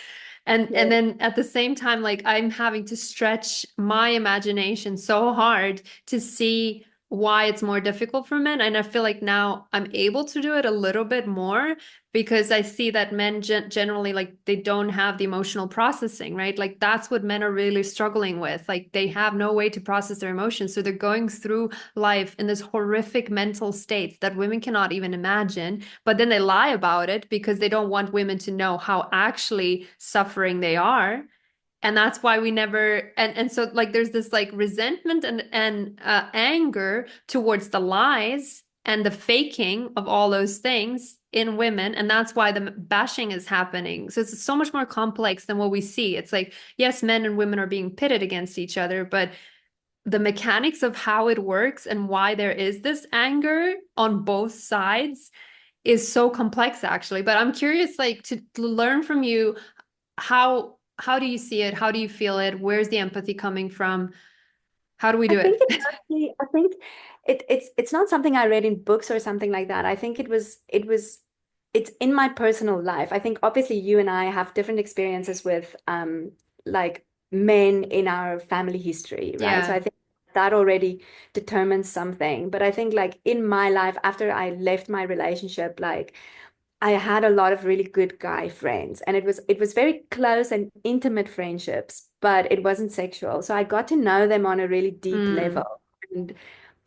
And Yes. then at the same time, like I'm having to stretch my imagination so hard to see why it's more difficult for men. And I feel like now I'm able to do it a little bit more because I see that men generally like they don't have the emotional processing, right? Like that's what men are really struggling with. Like they have no way to process their emotions. So they're going through life in this horrific mental state that women cannot even imagine, but then they lie about it because they don't want women to know how actually suffering they are. And that's why we never and so like there's this like resentment and anger towards the lies and the faking of all those things in women, and that's why the bashing is happening. So it's so much more complex than what we see. It's like yes, men and women are being pitted against each other, but the mechanics of how it works and why there is this anger on both sides is so complex actually. But I'm curious like to learn from you, how do you see it? How do you feel it? Where's the empathy coming from? How do we I do think it? it's actually, I think it's not something I read in books or something like that. I think it's in my personal life. I think obviously you and I have different experiences with like men in our family history, right? So Yeah. I think that already determines something. But I think like in my life, after I left my relationship, like I had a lot of really good guy friends, and it was very close and intimate friendships, but it wasn't sexual. So I got to know them on a really deep level. Mm, And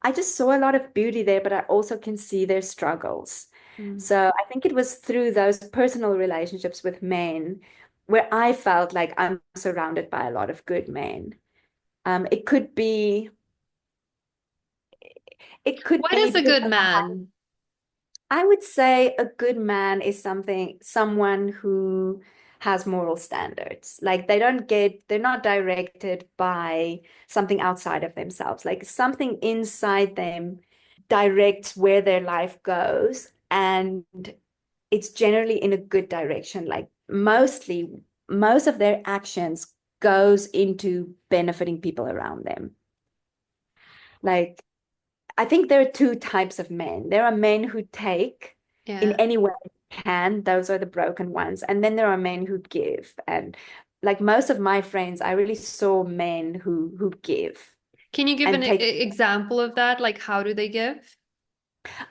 I just saw a lot of beauty there, but I also can see their struggles. mm. So I think it was through those personal relationships with men where I felt like I'm surrounded by a lot of good men. It could be, it could What be is a because good man? I would say a good man is someone who has moral standards. Like they're not directed by something outside of themselves. Like something inside them directs where their life goes, and it's generally in a good direction. Like most of their actions goes into benefiting people around them. Like I think there are two types of men. There are men who take in Yeah. any way they can. Those are the broken ones. And then there are men who give. And like most of my friends, I really saw men who give Can you give an and take. example of that? Like how do they give?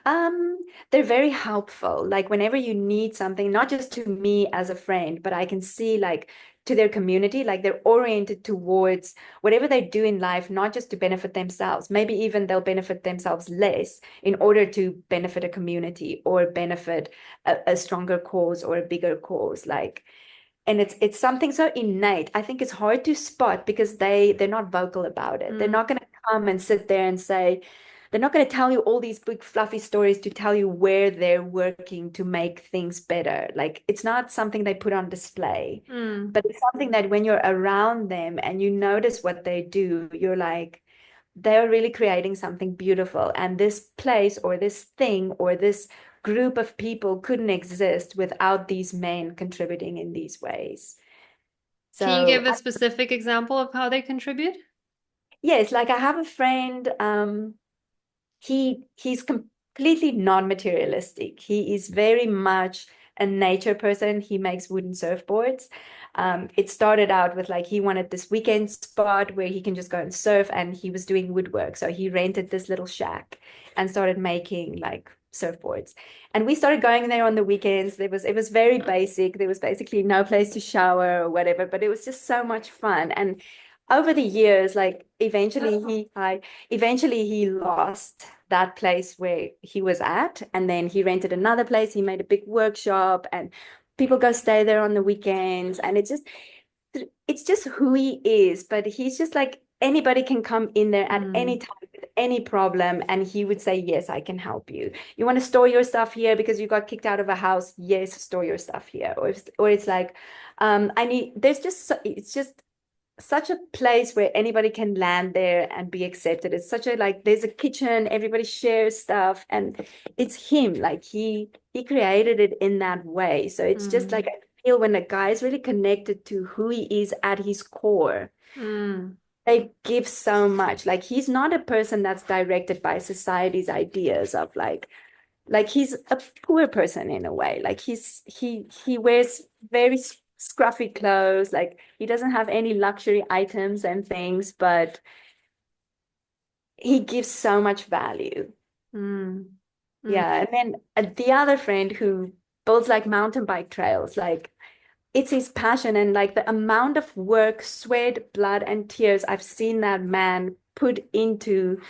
Um, they're very helpful. Like whenever you need something, not just to me as a friend, but I can see like to their community, like they're oriented towards whatever they do in life, not just to benefit themselves. Maybe even they'll benefit themselves less in order to benefit a community or benefit a stronger cause or a bigger cause. Like, and it's something so innate. I think it's hard to spot because they're not vocal about it. They're Mm, not going to come and sit there and say, they're not going to tell you all these big fluffy stories to tell you where they're working to make things better. Like it's not something they put on display, mm. but it's something that when you're around them and you notice what they do, you're like, they're really creating something beautiful. And this place or this thing or this group of people couldn't exist without these men contributing in these ways. Can you So give a specific example of how they contribute? yes, like I have a friend, he's completely non-materialistic. He is very much a nature person. He makes wooden surfboards. It started out with like he wanted this weekend spot where he can just go and surf, and he was doing woodwork. So he rented this little shack and started making like surfboards. And we started going there on the weekends. It was very basic. There was basically no place to shower or whatever, but it was just so much fun. And over the years, like eventually he lost that place where he was at, and then he rented another place. He made a big workshop, and people go stay there on the weekends, and it's just who he is. But he's just like anybody can come in there at any Mm, time with any problem, and he would say, yes, I can help you. You want to store your stuff here because you got kicked out of a house? Yes, store your stuff here. Or it's like I need there's just it's just such a place where anybody can land there and be accepted. It's such a like there's a kitchen, everybody shares stuff, and it's him. Like he created it in that way. So it's just like Mm, I feel when a guy is really connected to who he is at his core, mm, they give so much. Like he's not a person that's directed by society's ideas of like he's a poor person in a way. Like he wears very scruffy clothes. Like he doesn't have any luxury items and things, but he gives so much value. mm, mm, Yeah. And then the other friend who builds like mountain bike trails, like it's his passion and like the amount of work, sweat, blood, and tears I've seen that man put into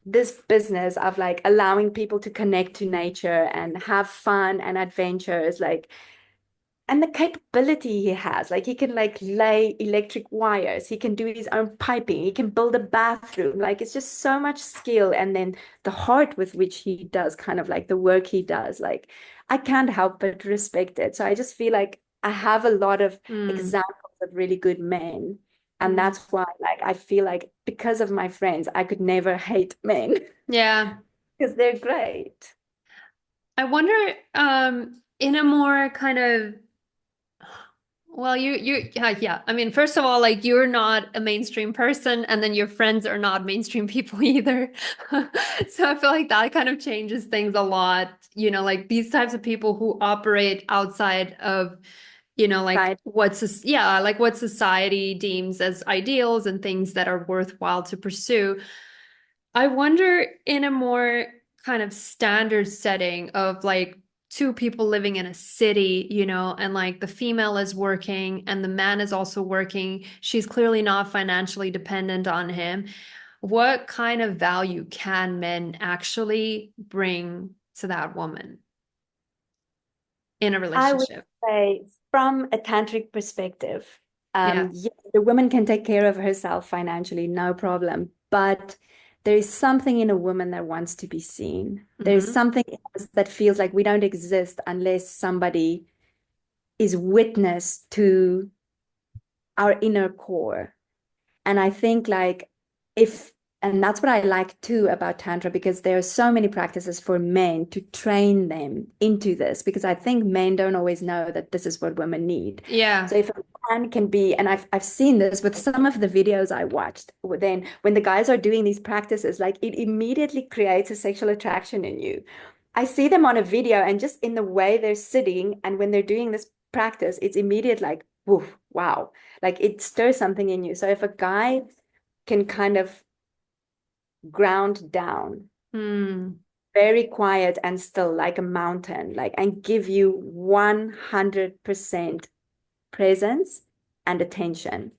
this business of like allowing people to connect to nature and have fun and adventures. Like and the capability he has, like he can like lay electric wires, he can do his own piping, he can build a bathroom. Like it's just so much skill, and then the heart with which he does kind of like the work he does, like I can't help but respect it. So I just feel like I have a lot of mm, examples of really good men, and mm. that's why like I feel like because of my friends I could never hate men Yeah. because they're great. I wonder, in a more kind of, well, yeah, yeah. I mean, first of all, like you're not a mainstream person, and then your friends are not mainstream people either. So I feel like that kind of changes things a lot. Like these types of people who operate outside of, like Right. yeah, like what society deems as ideals and things that are worthwhile to pursue. I wonder in a more kind of standard setting of like two people living in a city, and like the female is working and the man is also working. She's clearly not financially dependent on him. What kind of value can men actually bring to that woman in a I would relationship? say, from a tantric perspective, Yeah. yes, the woman can take care of herself financially, no problem. But there is something in a woman that wants to be seen. There's Hmm. something in us that feels like we don't exist unless somebody is witness to our inner core. And I think like if, and that's what I like too about Tantra, because there are so many practices for men to train them into this, because I think men don't always know that this is what women need. Yeah. So if a man can be, and I've seen this with some of the videos I watched, then when the guys are doing these practices, like it immediately creates a sexual attraction in you. I see them on a video and just in the way they're sitting and when they're doing this practice, it's immediate like, woof, wow. Like it stirs something in you. So if a guy can kind of ground down, Hmm. very quiet and still like a mountain, like and give you 100% presence and attention.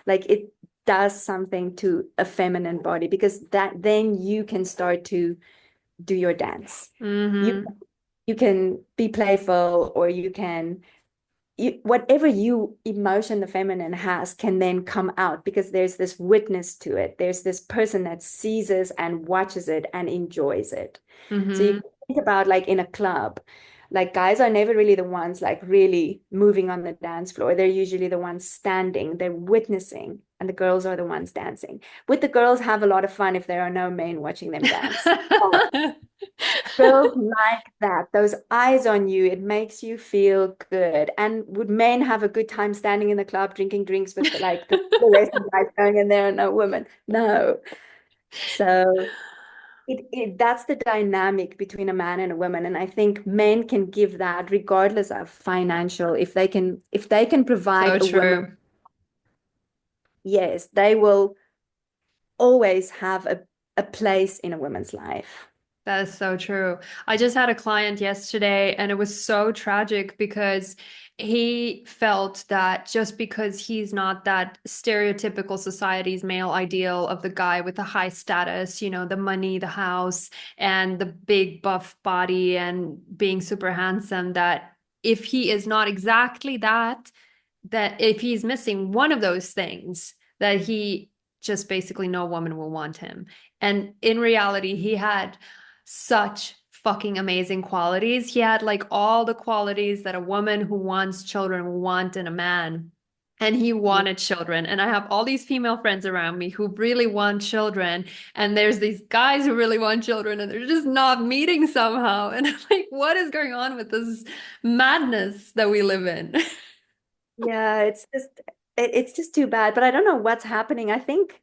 Like it does something to a feminine body because that then you can start to do your dance. You Hmm. you can be playful or you can whatever you emotion the feminine has can then come out because there's this witness to it. There's this person that sees and watches it and enjoys it. So you Hmm. can think about like in a club, like guys are never really the ones like really moving on the dance floor. They're usually the ones standing, they're witnessing, and the girls are the ones dancing. Would the girls have a lot of fun if there are no men watching them dance? Girls like that, those eyes on you, it makes you feel good. And would men have a good time standing in the club drinking drinks with like the rest of the guys going in there and no women? No. So it that's the dynamic between a man and a woman. And I think men can give that regardless of financial. If they can So provide a woman, true. yes, they will always have a place in a woman's life. That is so true. I just had a client yesterday, and it was so tragic because he felt that just because he's not that stereotypical society's male ideal of the guy with the high status, the money, the house, and the big buff body and being super handsome, that if he is not exactly that, that if he's missing one of those things, that he just basically no woman will want him. And in reality, he had such fucking amazing qualities. He had like all the qualities that a woman who wants children will want in a man. and he Yeah. wanted children. And I have all these female friends around me who really want children, and there's these guys who really want children, and they're just not meeting somehow. And I'm like, what is going on with this madness that we live in? Yeah, it's just too bad. But I don't know what's happening. I think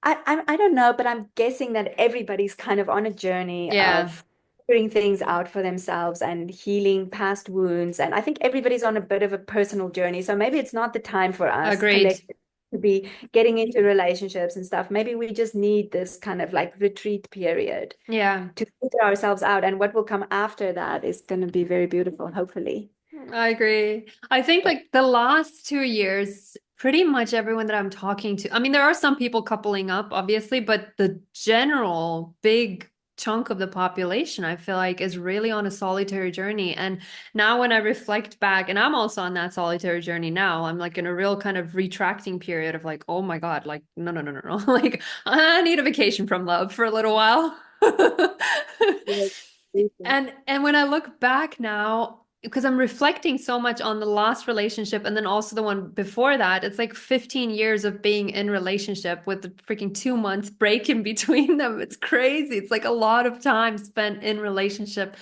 I don't know, but I'm guessing that everybody's kind of on a journey Yeah, of figuring things out for themselves and healing past wounds. And I think everybody's on a bit of a personal journey. So maybe it's not the time for us agreed. collectively to be getting into relationships and stuff. Maybe we just need this kind of like retreat period Yeah. to figure ourselves out. And what will come after that is going to be very beautiful, hopefully. I agree. I think like the last 2 years, pretty much everyone that I'm talking to, I mean, there are some people coupling up, obviously, but the general big chunk of the population, I feel like, is really on a solitary journey. And now when I reflect back, and I'm also on that solitary journey now, I'm like in a real kind of retracting period of like, oh my God, like, no, no, no, no, no. Like, I need a vacation from love for a little while. Yes. And when I look back now, because I'm reflecting so much on the last relationship and then also the one before that, it's like 15 years of being in relationship with the freaking 2 month break in between them. It's crazy. It's like a lot of time spent in relationship.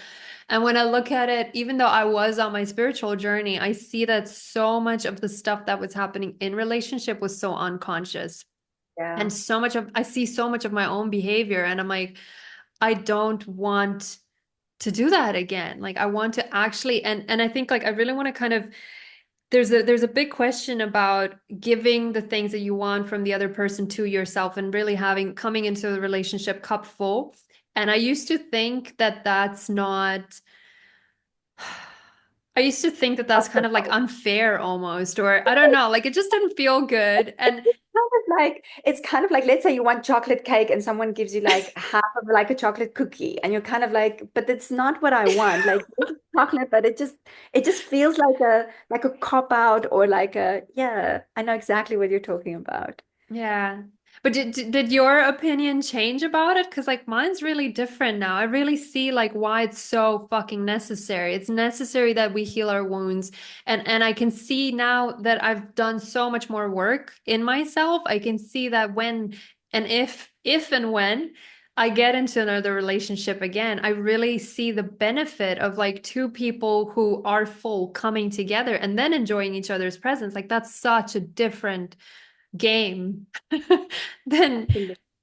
And when I look at it, even though I was on my spiritual journey, I see that so much of the stuff that was happening in relationship was so unconscious. Yeah. And so much of I see so much of my own behavior, and I'm like, I don't want to do that again. Like I want to actually, and I think like I really want to kind of, there's a big question about giving the things that you want from the other person to yourself, and really having coming into the relationship cup full. And I used to think that that's not, I used to think that that's kind of like unfair almost, or I don't know, like it just didn't feel good. And It's kind of like, let's say you want chocolate cake and someone gives you like half of like a chocolate cookie and you're kind of like, but it's not what I want. Like this is chocolate, but it just feels like a cop out or like a, yeah, I know exactly what you're talking about. yeah. But did your opinion change about it? Because like mine's really different now. I really see like why it's so fucking necessary. It's necessary that we heal our wounds. And I can see now that I've done so much more work in myself. I can see that when and if and when I get into another relationship again, I really see the benefit of like two people who are full coming together and then enjoying each other's presence. Like that's such a different game than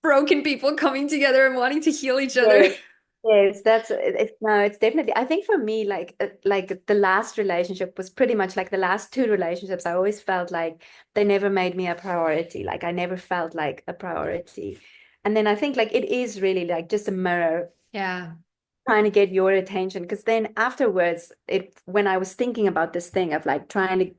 broken people coming together and wanting to heal each other. Yes, yes, it's no, it's definitely. I think for me, like the last relationship was pretty much like the last two relationships. I always felt like they never made me a priority. Like I never felt like a priority. And then I think like it is really like just a mirror Yeah. trying to get your attention. Because then afterwards, when I was thinking about this thing of like trying to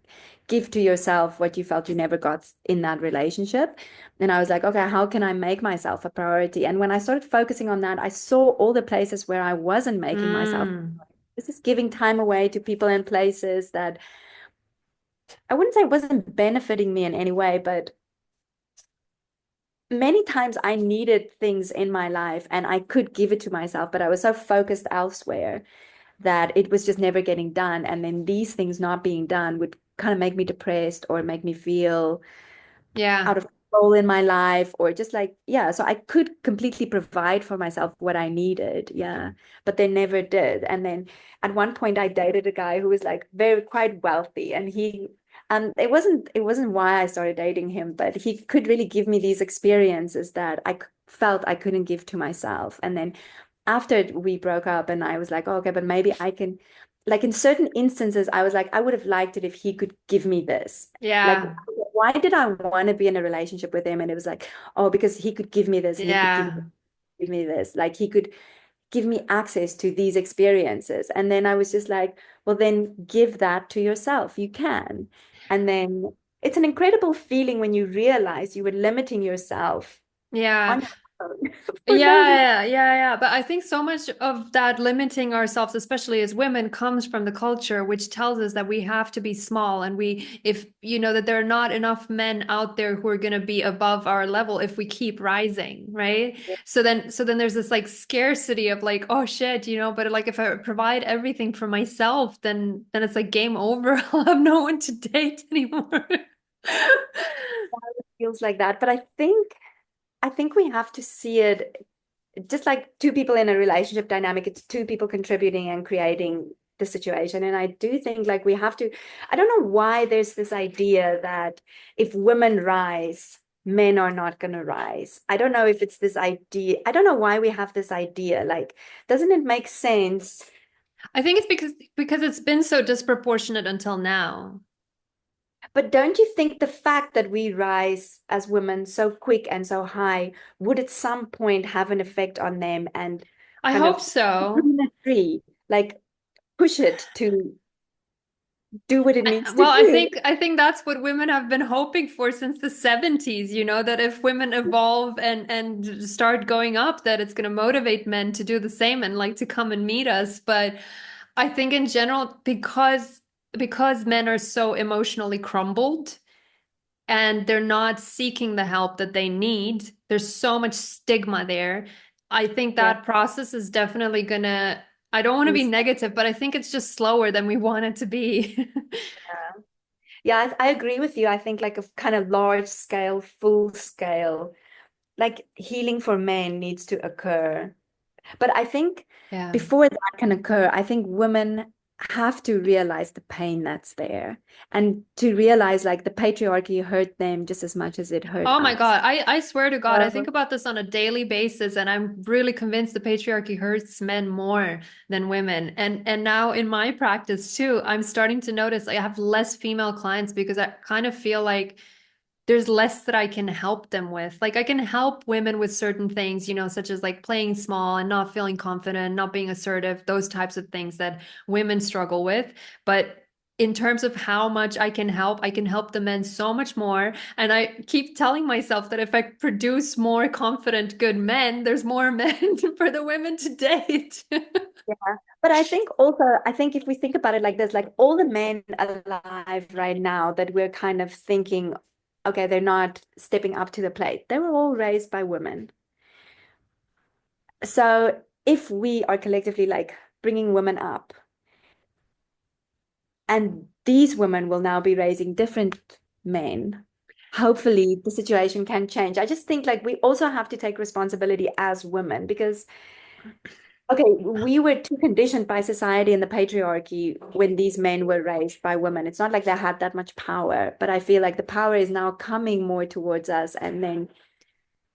give to yourself what you felt you never got in that relationship, then I was like, okay, how can I make myself a priority? And when I started focusing on that, I saw all the places where I wasn't making myself. Mm. This is giving time away to people and places that I wouldn't say wasn't benefiting me in any way, but many times I needed things in my life and I could give it to myself, but I was so focused elsewhere that it was just never getting done. And then these things not being done would kind of make me depressed or make me feel Yeah. out of control in my life or just like, yeah. So I could completely provide for myself what I needed. Yeah. But they never did. And then at one point I dated a guy who was like very quite wealthy and it wasn't why I started dating him, but he could really give me these experiences that felt I couldn't give to myself. And then after we broke up and I was like, oh, okay, but maybe I can, like in certain instances, I was like, I would have liked it if he could give me this. Like, Yeah. why did I want to be in a relationship with him? And it was like, oh, because he could give me this and he could Yeah. give me this. Like he could give me access to these experiences. And then I was just like, well, then give that to yourself. You can. And then it's an incredible feeling when you realize you were limiting yourself Yeah. on your own for no reason. Yeah, yeah, yeah. But I think so much of that limiting ourselves, especially as women, comes from the culture, which tells us that we have to be small. And if you know, that there are not enough men out there who are going to be above our level if we keep rising, right? So then there's this like scarcity of like, oh shit, but like if I provide everything for myself, then it's like game over. I'll have no one to date anymore. feels like that, but I think we have to see it just like two people in a relationship dynamic. It's two people contributing and creating the situation. And I do think like we have to, I don't know why there's this idea that if women rise, men are not going to rise. I don't know if it's this idea. I don't know why we have this idea. Like, doesn't it make sense? I think it's because it's been so disproportionate until now. But don't you think the fact that we rise as women so quick and so high would at some point have an effect on them and I kind hope of so. prune a tree, like push it to do what it needs to Well, I do? think I think that's what women have been hoping for since the 70s, you know, that if women evolve and start going up, that it's going to motivate men to do the same and like to come and meet us. But I think in general, because men are so emotionally crumbled and they're not seeking the help that they need, there's so much stigma there. I think Yeah. that process is definitely gonna, I don't want to be negative, but I think it's just slower than we want it to be. Yeah, I agree with you. I think like a kind of large scale, full scale, like healing for men needs to occur. But I think Yeah. before that can occur, I think women have to realize the pain that's there and to realize like the patriarchy hurt them just as much as it hurt Oh my us. God. I swear to God, I think So, about this on a daily basis, and I'm really convinced the patriarchy hurts men more than women. And now in my practice too, I'm starting to notice I have less female clients because I kind of feel like there's less that I can help them with. Like I can help women with certain things, you know, such as like playing small and not feeling confident, not being assertive, those types of things that women struggle with. But in terms of how much I can help the men so much more. And I keep telling myself that if I produce more confident, good men, there's more men for the women to date. yeah. But I think also, I think if we think about it like this, like all the men alive right now that we're kind of thinking, okay, they're not stepping up to the plate, they were all raised by women. So if we are collectively like bringing women up, and these women will now be raising different men, hopefully the situation can change. I just think like we also have to take responsibility as women because, okay, we were too conditioned by society and the patriarchy when these men were raised by women. It's not like they had that much power, but I feel like the power is now coming more towards us. And then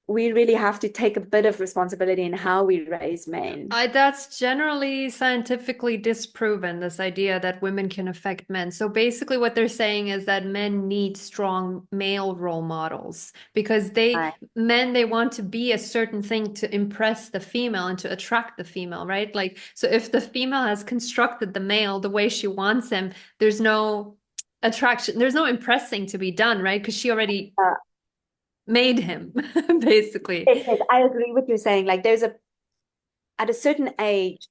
we really have to take a bit of responsibility in how we raise men. That's generally scientifically disproven, this idea that women can affect men. So basically, what they're saying is that men need strong male role models because Right. they want to be a certain thing to impress the female and to attract the female, right? Like, so if the female has constructed the male the way she wants him, there's no attraction, there's no impressing to be done, right? Because she already Uh, made him, basically. yes, yes, I agree with you saying like at a certain age,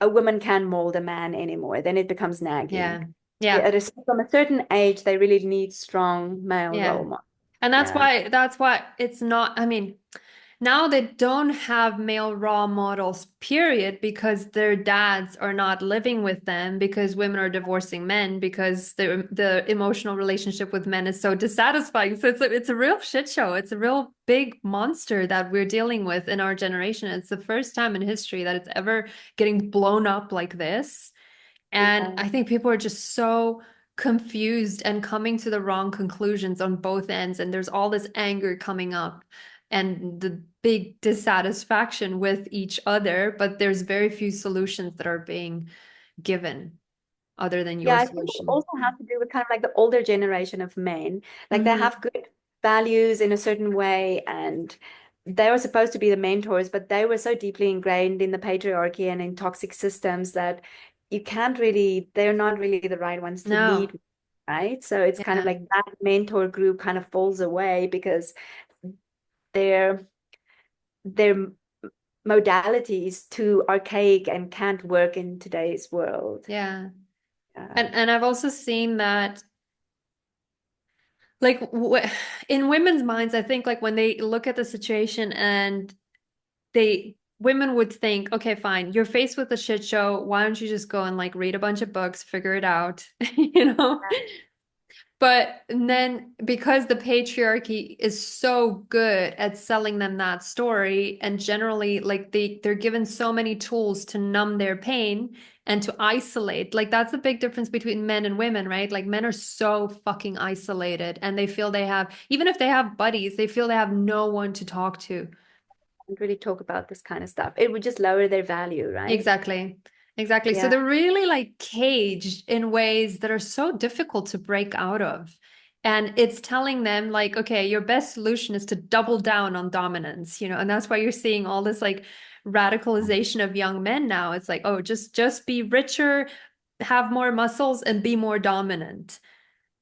a woman can mold a man anymore, then it becomes nagging. Yeah. Yeah, Yeah. from a certain age, they really need strong male Yeah. role models. And Yeah. that's why it's not, I mean, now they don't have male role models, period, because their dads are not living with them, because women are divorcing men, because the emotional relationship with men is so dissatisfying. So it's a real shit show. It's a real big monster that we're dealing with in our generation. It's the first time in history that it's ever getting blown up like this. And Yeah. I think people are just so confused and coming to the wrong conclusions on both ends. And there's all this anger coming up and the big dissatisfaction with each other, but there's very few solutions that are being given other than Yeah, your I think it solution. also has to do with kind of like the older generation of men. Like they Hmm. have good values in a certain way, and they were supposed to be the mentors, but they were so deeply ingrained in the patriarchy and in toxic systems that you can't really, they're not really the right ones to No. lead, right? So it's kind of Yeah. like that mentor group kind of falls away because their their modality is too archaic and can't work in today's world. Yeah. Yeah. And I've also seen that like in women's minds, I think like when they look at the situation and women would think, okay, fine, you're faced with a shit show. Why don't you just go and like read a bunch of books, figure it out, you know? But then because the patriarchy is so good at selling them that story, and generally like they're given so many tools to numb their pain and to isolate. Like that's the big difference between men and women, right? Like men are so fucking isolated and they feel they have, even if they have buddies, they feel they have no one to talk to. And really talk about this kind of stuff. It would just lower their value, right? Exactly. Exactly. So Yeah. they're really like caged in ways that are so difficult to break out of. And it's telling them like, okay, your best solution is to double down on dominance, and that's why you're seeing all this like radicalization of young men now. It's like, oh, just be richer, have more muscles and be more dominant.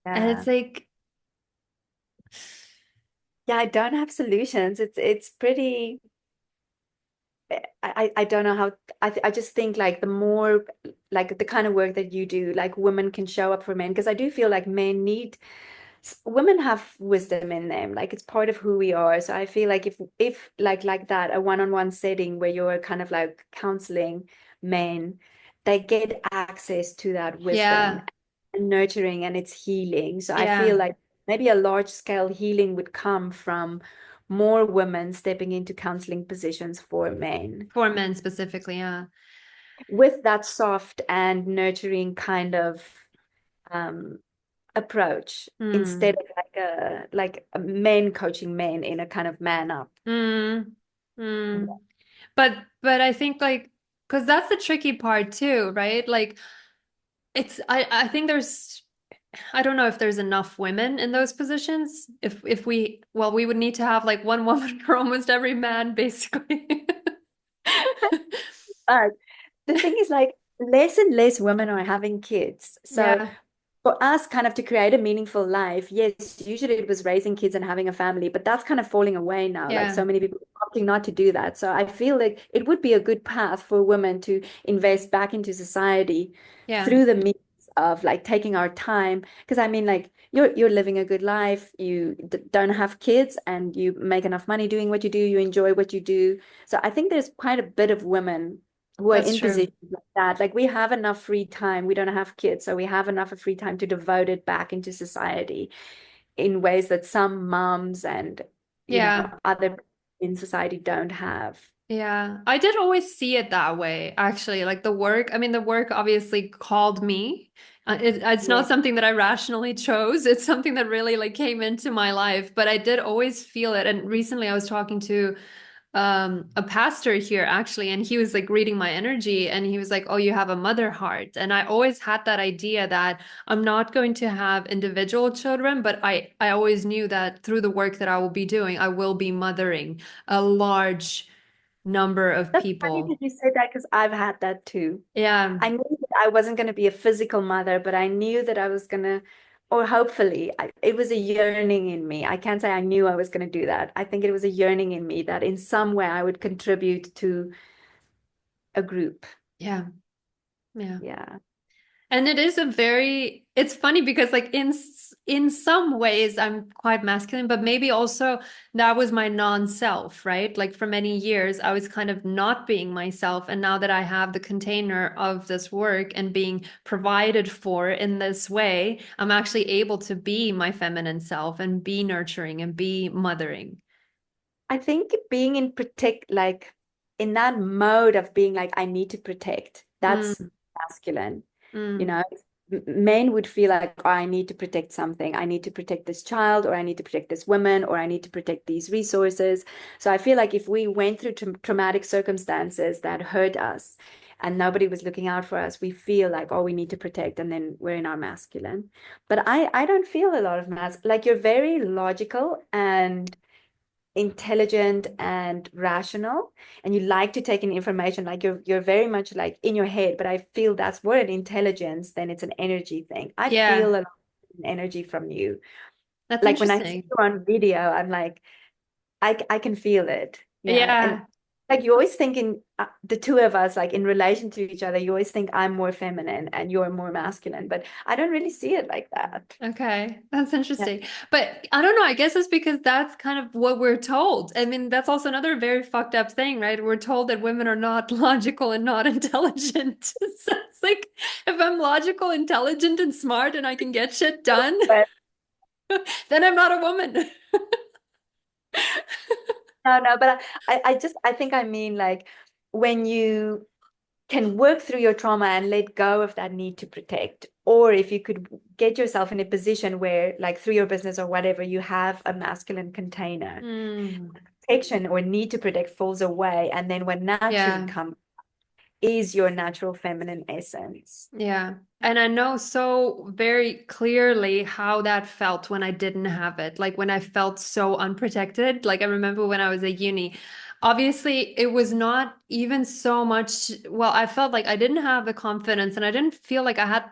And it's Yeah. like, Yeah, I don't have solutions. It's pretty I don't know how I just think like the more like the kind of work that you do, like women can show up for men because I do feel like men need women have wisdom in them, like it's part of who we are. So I feel like if like that, a one-on-one setting where you're kind of like counseling men, they get access to that wisdom yeah, and nurturing and it's healing. So I feel yeah, like maybe a large scale healing would come from more women stepping into counseling positions for men for men specifically, yeah. with that soft and nurturing kind of um, approach instead Hmm. of like a men coaching men in a kind of man up. Mm, mm. But I think like because that's the tricky part too, right? Like I think there's I don't know if there's enough women in those positions. If we well we would need to have like one woman for almost every man basically. But the thing is like less and less women are having kids. So Yeah, for us kind of to create a meaningful life, yes, usually it was raising kids and having a family, but that's kind of falling away now. Like yeah, so many people are opting not to do that. So I feel like it would be a good path for women to invest back into society yeah. through the means of like taking our time. Because I mean, like you're living a good life, you don't have kids, and you make enough money doing what you do, you enjoy what you do. So I think there's quite a bit of women who are That's in true. positions like that. Like we have enough free time. We don't have kids, so we have enough of free time to devote it back into society in ways that some moms and Yeah. other in society don't have. Yeah, I did always see it that way, actually. Like the work, I mean, the work obviously called me. It's Yeah. not something that I rationally chose. It's something that really like came into my life, but I did always feel it. And recently I was talking to a pastor here actually, and he was like reading my energy and he was like, "Oh, you have a mother heart." And I always had that idea that I'm not going to have individual children, but I always knew that through the work that I will be doing, I will be mothering a large number of That's funny people. that you said that because I've had that too. Yeah. I knew that I wasn't going to be a physical mother, but I knew that I was going to, or hopefully, it was a yearning in me. I can't say I knew I was going to do that. I think it was a yearning in me that in some way I would contribute to a group. Yeah. Yeah. Yeah. And it is a very, it's funny because like in some ways I'm quite masculine, but maybe also that was my non-self, right? Like for many years I was kind of not being myself. And now that I have the container of this work and being provided for in this way, I'm actually able to be my feminine self and be nurturing and be mothering. I think being in protect, like in that mode of being like, I need to protect, that's Mm, masculine. You mm. know, men would feel like, oh, I need to protect something. I need to protect this child, or I need to protect this woman, or I need to protect these resources. So I feel like if we went through traumatic circumstances that hurt us and nobody was looking out for us, we feel like, oh, we need to protect, and then we're in our masculine. But I don't feel a lot of like you're very logical and intelligent and rational, and you like to take in information, like you're very much like in your head. But I feel that's more an intelligence than it's an energy thing. I feel Yeah, a lot of energy from you. that's Like when I see interesting. you on video, I'm like, I can feel it. Yeah. And Yeah. like you always thinking the two of us, like in relation to each other, you always think I'm more feminine and you're more masculine, but I don't really see it like that. Okay, that's Yeah. interesting. But I don't know, I guess it's because that's kind of what we're told. I mean, that's also another very fucked up thing, right? We're told that women are not logical and not intelligent. So it's like if I'm logical, intelligent, and smart and I can get shit done. Then I'm not a woman. No, no, but I think I mean like when you can work through your trauma and let go of that need to protect, or if you could get yourself in a position where, like through your business or whatever, you have a masculine container, Mm, protection or need to protect falls away, and then what naturally yeah. comes is your natural feminine essence. Yeah. And I know so very clearly how that felt when I didn't have it. Like when I felt so unprotected. Like I remember when I was at uni, obviously it was not even so much. Well, I felt like I didn't have the confidence and I didn't feel like I had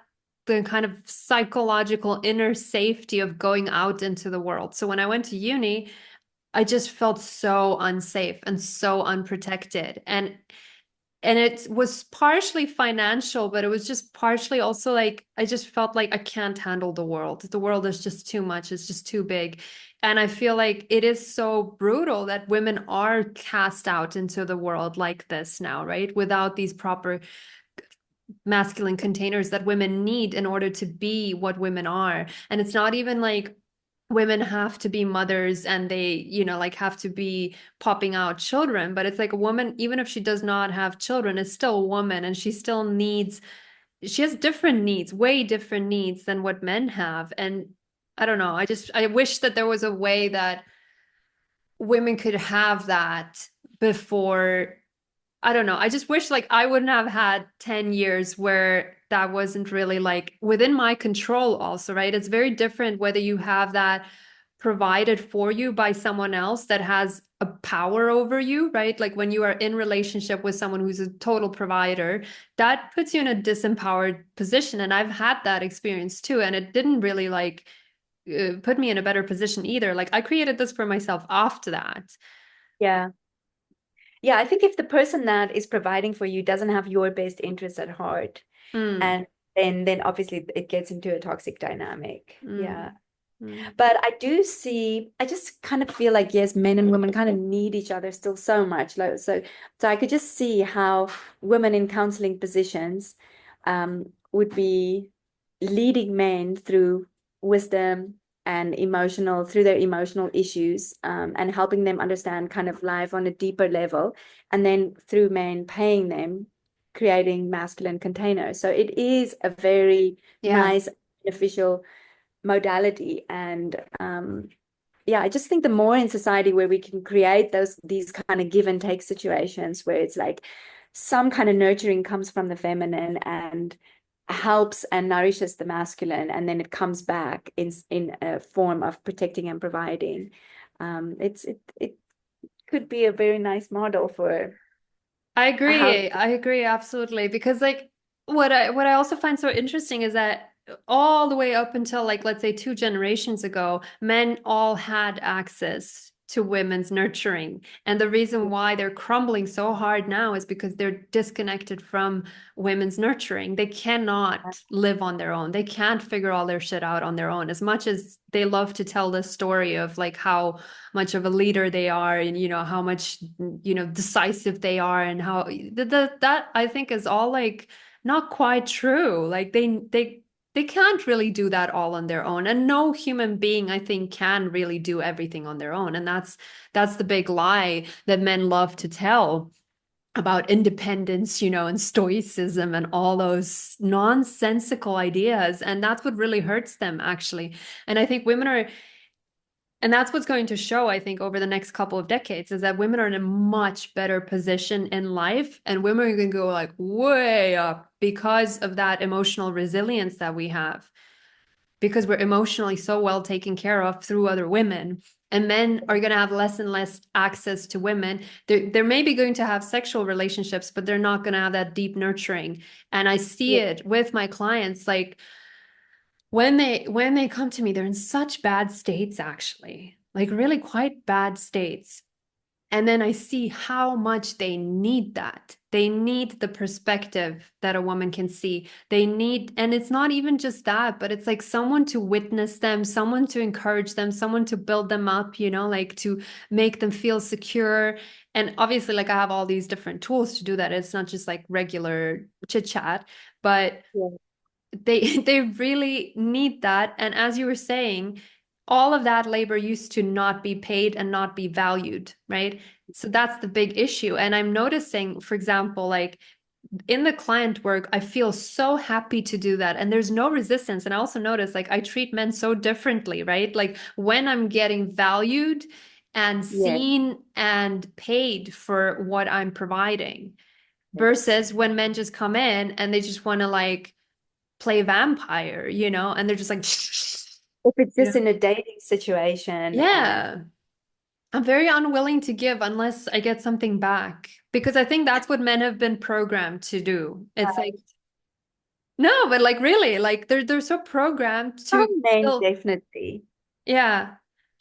the kind of psychological inner safety of going out into the world. So when I went to uni, I just felt so unsafe and so unprotected. And it was partially financial, but it was just partially also like I just felt like I can't handle the world. The world is just too much, it's just too big. And I feel like it is so brutal that women are cast out into the world like this now, right? Without these proper masculine containers that women need in order to be what women are. And it's not even like women have to be mothers and they, like have to be popping out children, but it's like a woman, even if she does not have children, is still a woman and she has different needs, way different needs than what men have. And I don't know, I wish that there was a way that women could have that before. I don't know. I just wish like I wouldn't have had 10 years where that wasn't really like within my control also, right? It's very different whether you have that provided for you by someone else that has a power over you, right? Like when you are in relationship with someone who's a total provider, that puts you in a disempowered position. And I've had that experience too. And it didn't really like put me in a better position either. Like I created this for myself after that. Yeah. Yeah, I think if the person that is providing for you doesn't have your best interests at heart, Mm, and then obviously it gets into a toxic dynamic. Yeah. mm, mm. But I just kind of feel like, yes, men and women kind of need each other still so much. Like, so I could just see how women in counseling positions would be leading men through wisdom and through their emotional issues, and helping them understand kind of life on a deeper level. And then through men paying them, creating masculine containers. So it is a very Yeah. nice, beneficial modality. And yeah, I just think the more in society where we can create these kind of give and take situations where it's like some kind of nurturing comes from the feminine and helps and nourishes the masculine, and then it comes back in a form of protecting and providing. It could be a very nice model for I how. agree. I agree absolutely because like what I also find so interesting is that all the way up until like let's say 2 generations ago, men all had access to women's nurturing. And the reason why they're crumbling so hard now is because they're disconnected from women's nurturing. They cannot live on their own. They can't figure all their shit out on their own. As much as they love to tell the story of like how much of a leader they are and how much decisive they are and how that I think is all like not quite true. Like they can't really do that all on their own, and no human being I think can really do everything on their own. And that's the big lie that men love to tell about independence, and stoicism and all those nonsensical ideas. And that's what really hurts them, actually. And I think women are, and that's what's going to show, I think, over the next couple of decades is that women are in a much better position in life and women are going to go like way up because of that emotional resilience that we have, because we're emotionally so well taken care of through other women. And men are going to have less and less access to women. They're maybe going to have sexual relationships, but they're not going to have that deep nurturing. And I see Yeah, it with my clients, like when they come to me, they're in such bad states, actually, like really quite bad states. And then I see how much they need that. They need the perspective that a woman can see. They need, and it's not even just that, but it's like someone to witness them, someone to encourage them, someone to build them up, like to make them feel secure. And obviously, like I have all these different tools to do that. It's not just like regular chit chat, but yeah, they they really need that. And as you were saying, all of that labor used to not be paid and not be valued, right? So that's the big issue. And I'm noticing, for example, like in the client work, I feel so happy to do that. And there's no resistance. And I also notice like I treat men so differently, right? Like when I'm getting valued and Yes, seen and paid for what I'm providing yes. versus when men just come in and they just want to like play vampire, and they're just like, If it's you just know, in a dating situation and yeah. I'm very unwilling to give unless I get something back because I think that's what men have been programmed to do. It's like, no, but like really, like they're so programmed to some men feel, definitely. yeah,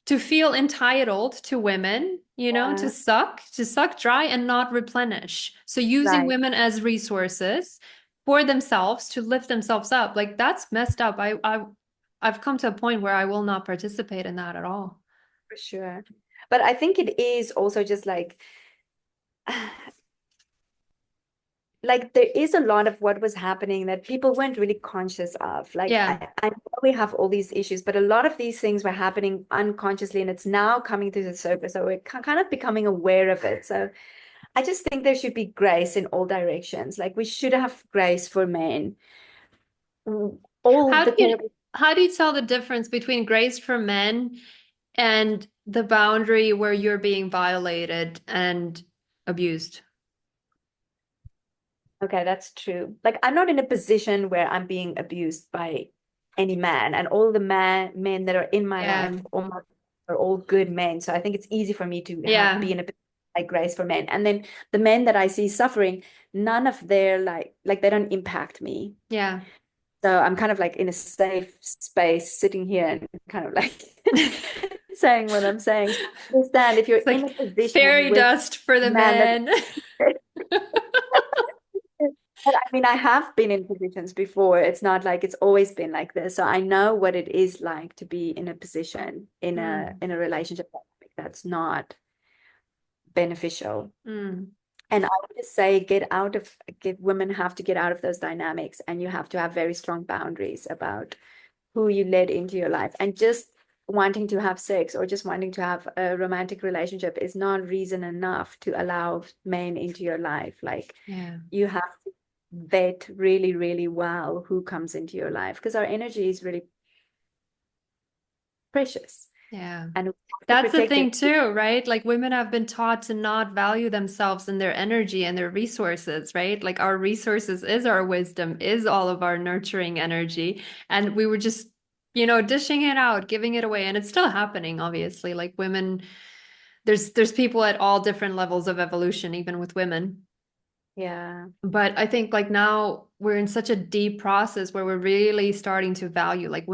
to feel entitled to women, Yeah, to suck dry and not replenish. So using right, women as resources for themselves to lift themselves up, like that's messed up. I've come to a point where I will not participate in that at all. for sure. But I think it is also just like there is a lot of what was happening that people weren't really conscious of. Like Yeah. I know we have all these issues, but a lot of these things were happening unconsciously, and it's now coming to the surface. So we're kind of becoming aware of it. So I just think there should be grace in all directions. Like we should have grace for men. All How the do you terrible. how do you tell the difference between grace for men and the boundary where you're being violated and abused? Okay, that's true. Like I'm not in a position where I'm being abused by any man, and all the men that are in my Yeah. life are all good men. So I think it's easy for me to have Yeah. be in a position like grace for men. And then the men that I see suffering, none of their like they don't impact me. Yeah. So I'm kind of like in a safe space, sitting here and kind of like saying what I'm saying. So I understand if you're It's in like a position fairy with dust for a the man that men. But I mean, I have been in positions before. It's not like it's always been like this. So I know what it is like to be in a position Mm, in a relationship that's not beneficial. mm, And I would just say get women have to get out of those dynamics, and you have to have very strong boundaries about who you let into your life. And just wanting to have sex or just wanting to have a romantic relationship is not reason enough to allow men into your life. Like yeah. you have to vet really, really well who comes into your life because our energy is really precious Yeah. and we have to That's the protect thing it. too, right? Like women have been taught to not value themselves and their energy and their resources, right? Like our resources is our wisdom, is all of our nurturing energy. And we were just, dishing it out, giving it away. And it's still happening, obviously. Like women, there's people at all different levels of evolution, even with women. Yeah. But I think like now we're in such a deep process where we're really starting to value like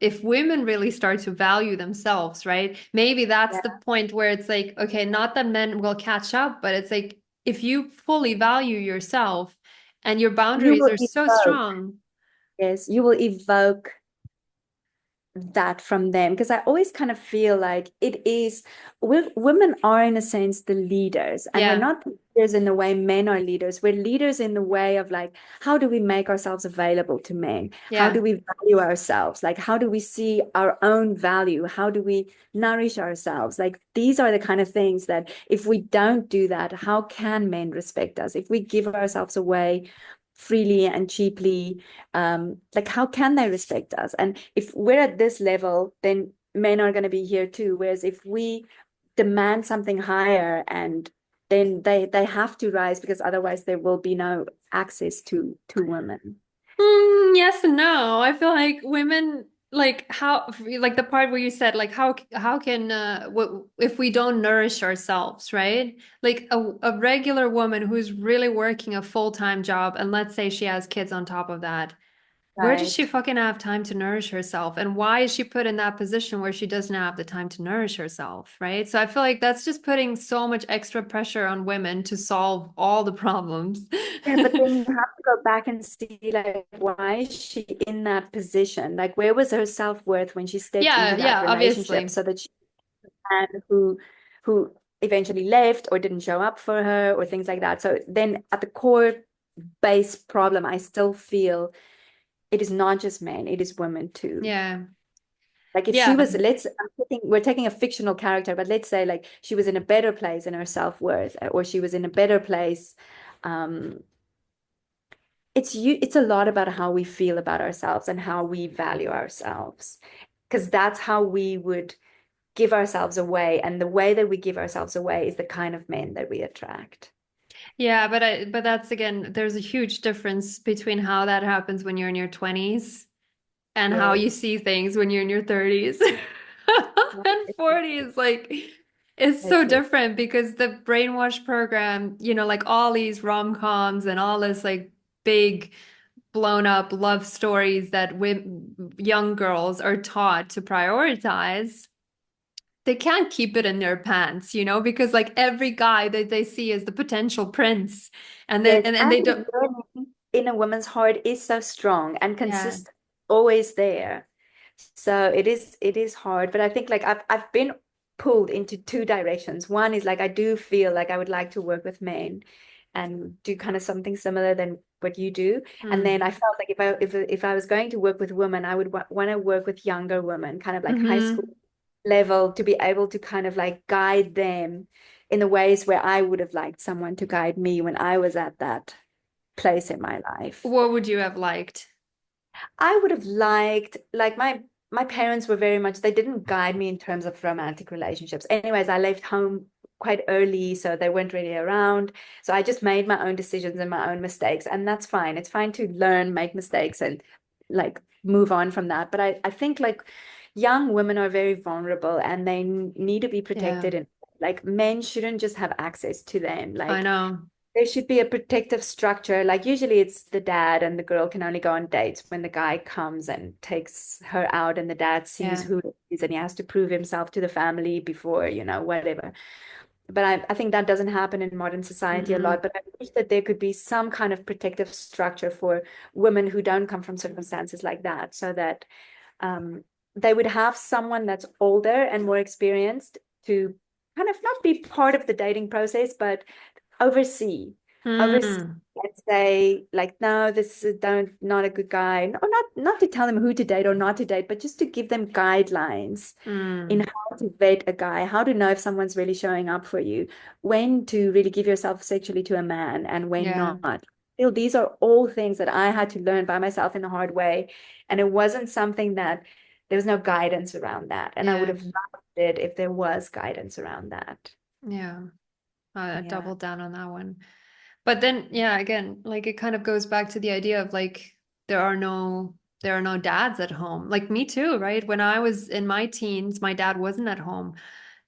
if women really start to value themselves, right? Maybe that's Yeah. the point where it's like, okay, not that men will catch up, but it's like if you fully value yourself and your You boundaries will are so evoke, strong. yes, you will evoke that from them because I always kind of feel like it is women are in a sense the leaders, and we're Yeah. not leaders in the way men are leaders. We're leaders in the way of like how do we make ourselves available to men, how Yeah. do we value ourselves, like how do we see our own value, how do we nourish ourselves. Like these are the kind of things that if we don't do that, how can men respect us if we give ourselves away freely and cheaply? Like how can they respect us? And if we're at this level, then men are going to be here too. Whereas if we demand something higher, and then they have to rise because otherwise there will be no access to women. Yes and no. I feel like women like how like the part where you said like how can if we don't nourish ourselves, right? Like a regular woman who's really working a full-time job and let's say she has kids on top of that. Where does she Right. fucking have time to nourish herself? And why is she put in that position where she doesn't have the time to nourish herself, right? So I feel like that's just putting so much extra pressure on women to solve all the problems. Yeah, but then you have to go back and see like why is she in that position? Like where was her self-worth when she stepped Yeah, into that yeah, relationship obviously. so that she man who eventually left or didn't show up for her or things like that. So then at the core base problem, I still feel it is not just men, it is women too. Yeah. Like if she Yeah. was, we're taking a fictional character, but let's say like she was in a better place in her self-worth, or she was in a better place. Um, it's a lot about how we feel about ourselves and how we value ourselves, because that's how we would give ourselves away. And the way that we give ourselves away is the kind of men that we attract. Yeah, but that's again, there's a huge difference between how that happens when you're in your 20s and how Yes. you see things when you're in your 30s No, and 40s. Like it's so definitely. different because the brainwash program, like all these rom-coms and all this like big blown up love stories that young girls are taught to prioritize, they can't keep it in their pants, because like every guy that they see is the potential prince, and they Yes, and and they the don't. yearning in a woman's heart is so strong and Yeah. consistent, always there. So it is hard, but I think like I've been pulled into two directions. One is like I do feel like I would like to work with men and do kind of something similar than what you do. And then Mm. I felt like if I was going to work with women, I would want to work with younger women, kind of like high school Hmm. level, to be able to kind of like guide them in the ways where I would have liked someone to guide me when I was at that place in my life. What would you have liked? I would have liked, like my parents were very much, they didn't guide me in terms of romantic relationships. Anyways, I left home quite early, so they weren't really around. So I just made my own decisions and my own mistakes, and that's fine. It's fine to learn, make mistakes, and like move on from that. But I think like young women are very vulnerable and they need to be Yeah, protected, and like men shouldn't just have access to them. I Like know. there should be a protective structure. Like usually it's the dad and the girl can only go on dates when the guy comes and takes her out and the dad sees Yeah. who it is and he has to prove himself to the family before, whatever. But I think that doesn't happen in modern society a Mm-mm. lot. But I wish that there could be some kind of protective structure for women who don't come from circumstances like that, so that um, they would have someone that's older and more experienced to kind of not be part of the dating process, but oversee, Mm. and say like, no, this is don't not a good guy, or not to tell them who to date or not to date, but just to give them guidelines in Mm. how to vet a guy, how to know if someone's really showing up for you, when to really give yourself sexually to a man and when Yeah. not. Feel these are all things that I had to learn by myself in the hard way. And it wasn't something that there was no guidance around that. And I would Yeah. have loved it if there was guidance around that. Yeah. I Yeah. double down on that one. But then, yeah, again, like it kind of goes back to the idea of like there are no dads at home. Like me too, right? When I was in my teens, my dad wasn't at home.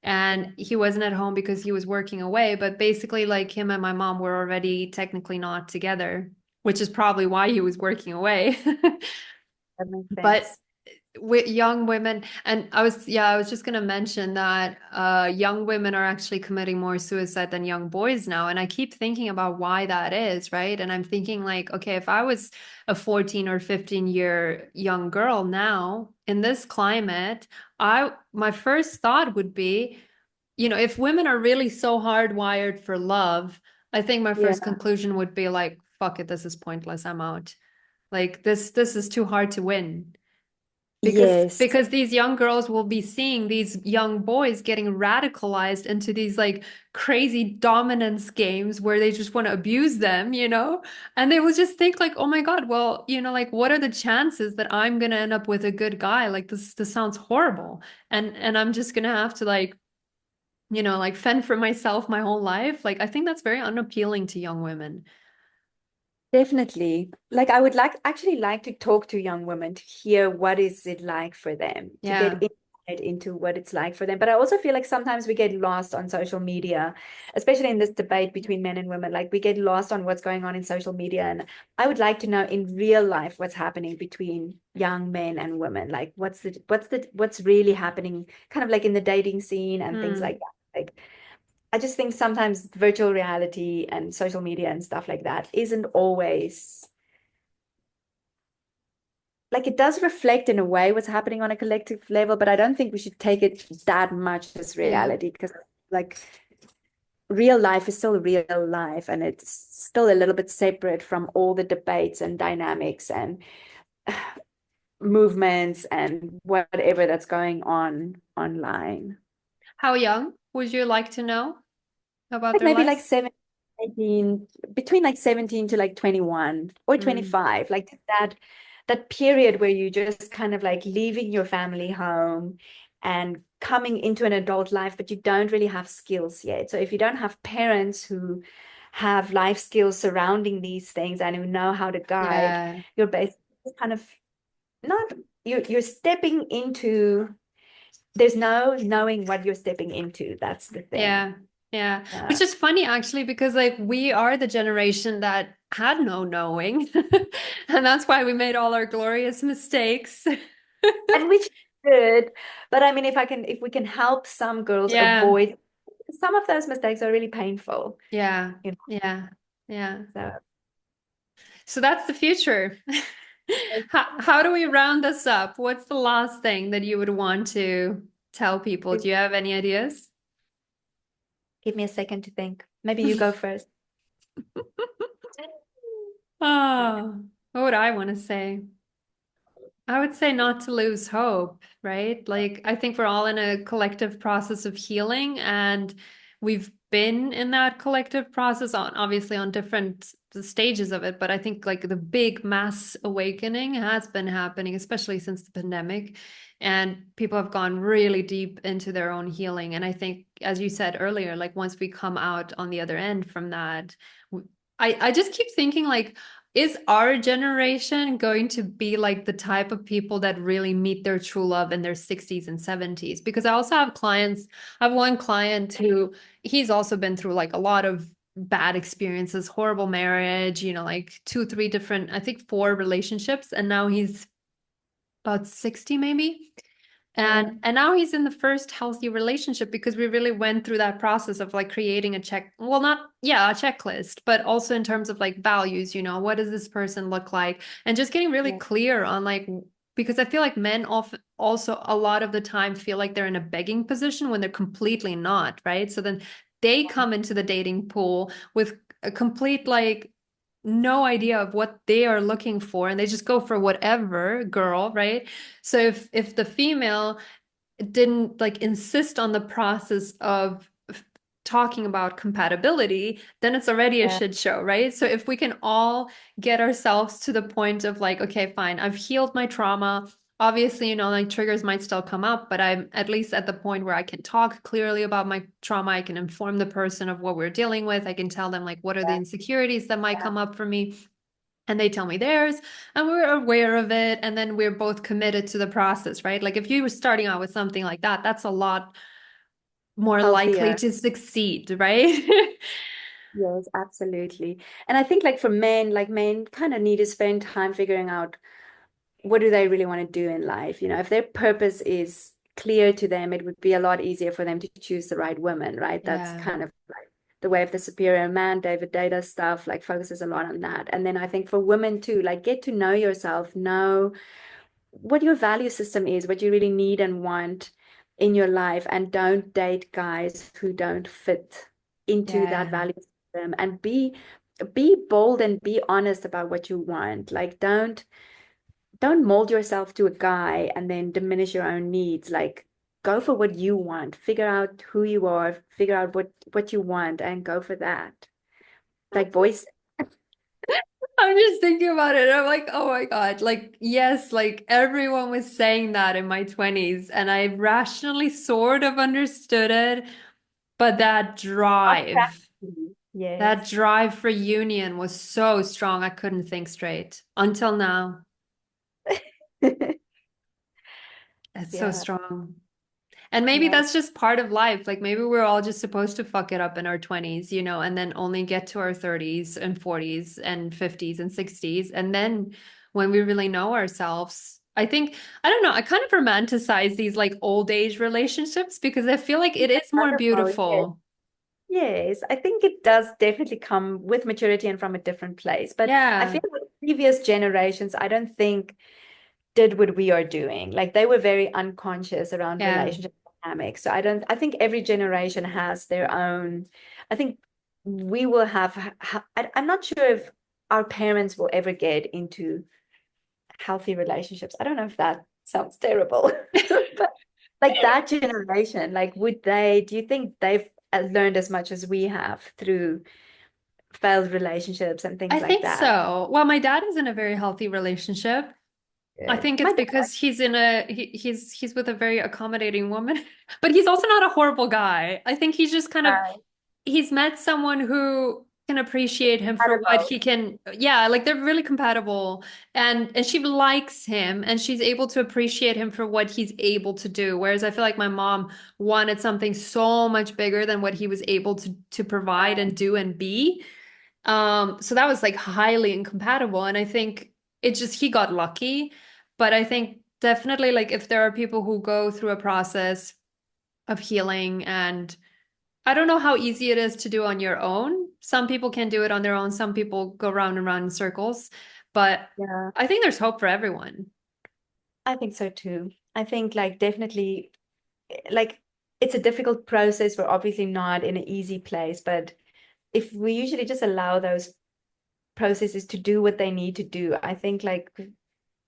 Yeah. And he wasn't at home because he was working away, but basically like him and my mom were already technically not together, which is probably why he was working away. That makes But sense. with young women, and I was just going to mention that young women are actually committing more suicide than young boys now, and I keep thinking about why that is, right? And I'm thinking like, okay, if I was a 14 or 15-year young girl now in this climate, I my first thought would be, if women are really so hardwired for love, I think my Yeah. first conclusion would be like, fuck it, this is pointless, I'm out. Like this is too hard to win because Yes. because these young girls will be seeing these young boys getting radicalized into these like crazy dominance games where they just want to abuse them. And they will just think like, oh my God, well, like what are the chances that I'm gonna end up with a good guy? Like this sounds horrible. And I'm just gonna have to like fend for myself my whole life. Like I think that's very unappealing to young women. Definitely. Like I would actually like to talk to young women to hear what is it like for them, to get Yeah. insight into what it's like for them. But I also feel like sometimes we get lost on social media, especially in this debate between men and women. Like we get lost on what's going on in social media. And I would like to know in real life what's happening between young men and women. Like what's really happening, kind of like in the dating scene and things Hmm. like that. Like I just think sometimes virtual reality and social media and stuff like that isn't always, like, it does reflect in a way what's happening on a collective level, but I don't think we should take it that much as Yeah. reality, because like real life is still real life and it's still a little bit separate from all the debates and dynamics and movements and whatever that's going on online. How young would you like to know about Like their maybe like lives? 17, between like 17 to like 21 or Mm, 25, like that period where you just kind of like leaving your family home and coming into an adult life, but you don't really have skills yet. So if you don't have parents who have life skills surrounding these things and who know how to guide, yeah, you're basically kind of not you're stepping into, there's no knowing what you're stepping into. That's the thing. yeah, yeah. Yeah. Which is funny actually, because like we are the generation that had no knowing. And that's why we made all our glorious mistakes. And which is good. But I mean, if we can help some girls Yeah, avoid some of those mistakes are really painful, yeah, you know. yeah, yeah. So So that's the future. How do we round this up? What's the last thing that you would want to tell people? Do you have any ideas? give me a second to think. Maybe you go first. Oh, what would I want to say? I would say not to lose hope, right? Like, I think we're all in a collective process of healing, and we've been in that collective process on obviously on different stages of it. But I think like the big mass awakening has been happening, especially since the pandemic, and people have gone really deep into their own healing. And I think, as you said earlier, like once we come out on the other end from that, I just keep thinking like, is our generation going to be like the type of people that really meet their true love in their 60s and 70s? Because I also have clients, I have one client who he's also been through like a lot of bad experiences, horrible marriage, like two, three different, I think four relationships. And now he's about 60 maybe. Yeah. And now he's in the first healthy relationship because we really went through that process of like creating well, not, yeah, a checklist, but also in terms of like values, what does this person look like? And just getting really Yeah. clear on like, because I feel like men often also a lot of the time feel like they're in a begging position when they're completely not, right? So then they come into the dating pool with a complete like no idea of what they are looking for, and they just go for whatever girl, right? So if the female didn't like insist on the process of talking about compatibility, then it's already a Yeah. shit show, right? So if we can all get ourselves to the point of like, okay, fine, I've healed my trauma. Obviously, like triggers might still come up, but I'm at least at the point where I can talk clearly about my trauma. I can inform the person of what we're dealing with. I can tell them like what are the Yeah. insecurities that might Yeah. come up for me, and they tell me theirs, and we're aware of it, and then we're both committed to the process, right? Like if you were starting out with something like that, that's a lot more likely Healthier. to succeed, right? Yes, absolutely. And I think like men kind of need to spend time figuring out what do they really want to do in life. If their purpose is clear to them, it would be a lot easier for them to choose the right woman, right? That's Yeah, kind of like the way of the superior man. David Data stuff like focuses a lot on that. And then I think for women too, like get to know yourself, know what your value system is, what you really need and want in your life, and don't date guys who don't fit into that yeah. value system, and be bold and be honest about what you want. Like don't mold yourself to a guy and then diminish your own needs. Like go for what you want, figure out who you are, figure out what you want and go for that. Like voice. I'm just thinking about it. I'm like, oh my God. Like, yes, like everyone was saying that in my 20s, and I rationally sort of understood it, but that Yes. drive for union was so strong. I couldn't think straight until now. It's so Yeah. strong. And maybe Yeah. that's just part of life. Like maybe we're all just supposed to fuck it up in our 20s, and then only get to our 30s and 40s and 50s and 60s. And then when we really know ourselves, I don't know, I kind of romanticize these like old age relationships because I feel like it is more Wonderful. Yes. beautiful. Yes, I think it does definitely come with maturity and from a different place. But I Yeah. feel with previous generations, I don't think did what we are doing. Like they were very unconscious around Yeah. relationship dynamics. So I think every generation has their own. I think we will have, I'm not sure if our parents will ever get into healthy relationships. I don't know if that sounds terrible, but like that generation, like would they, do you think they've learned as much as we have through failed relationships and I things like think that? so. Well, my dad is in a very healthy relationship. I Good. think My it's dad, because he's with a very accommodating woman, but he's also not a horrible guy. I think he's just kind of he's met someone who can appreciate him for what compatible. he can. Yeah, like they're really compatible, and she likes him, and she's able to appreciate him for what he's able to do. Whereas I feel like my mom wanted something so much bigger than what he was able to provide and do and be. So that was like highly incompatible. And I think it just, he got lucky. But I think definitely like if there are people who go through a process of healing, and I don't know how easy it is to do on your own. Some people can do it on their own. Some people go round and round in circles, but Yeah, I think there's hope for everyone. I think so too. I think like definitely like it's a difficult process. We're obviously not in an easy place, but if we usually just allow those processes to do what they need to do, I think like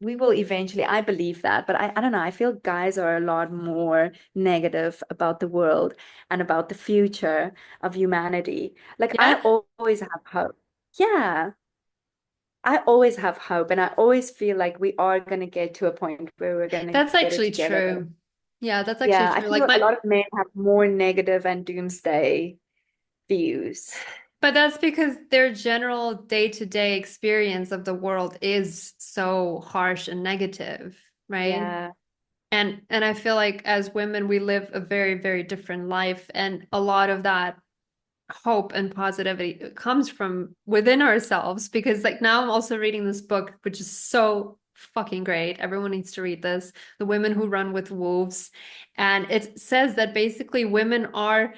we will eventually, I believe that, but I don't know. I feel guys are a lot more negative about the world and about the future of humanity. Like I Yeah, always have hope. Yeah, I always have hope, and I always feel like we are going to get to a point where we're going to that's get it actually together. true. Yeah, that's actually Yeah, I true. feel Like a my, lot of men have more negative and doomsday views. but that's because their general day-to-day experience of the world is so harsh and negative, right? Yeah, And I feel like as women, we live a very, very different life. And a lot of that hope and positivity comes from within ourselves. Because like now I'm also reading this book, which is so fucking great. Everyone needs to read this. The Women Who Run with Wolves. And it says that basically women are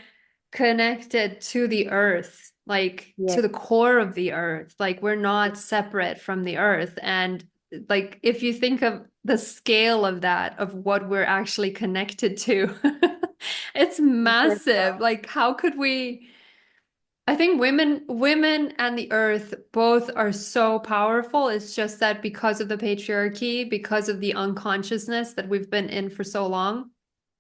connected to the earth, like yeah. to the core of the earth. Like we're not separate from the earth. And like if you think of the scale of that, of what we're actually connected to, it's massive. Like how could we? I think women and the earth both are so powerful. It's just that because of the patriarchy, because of the unconsciousness that we've been in for so long,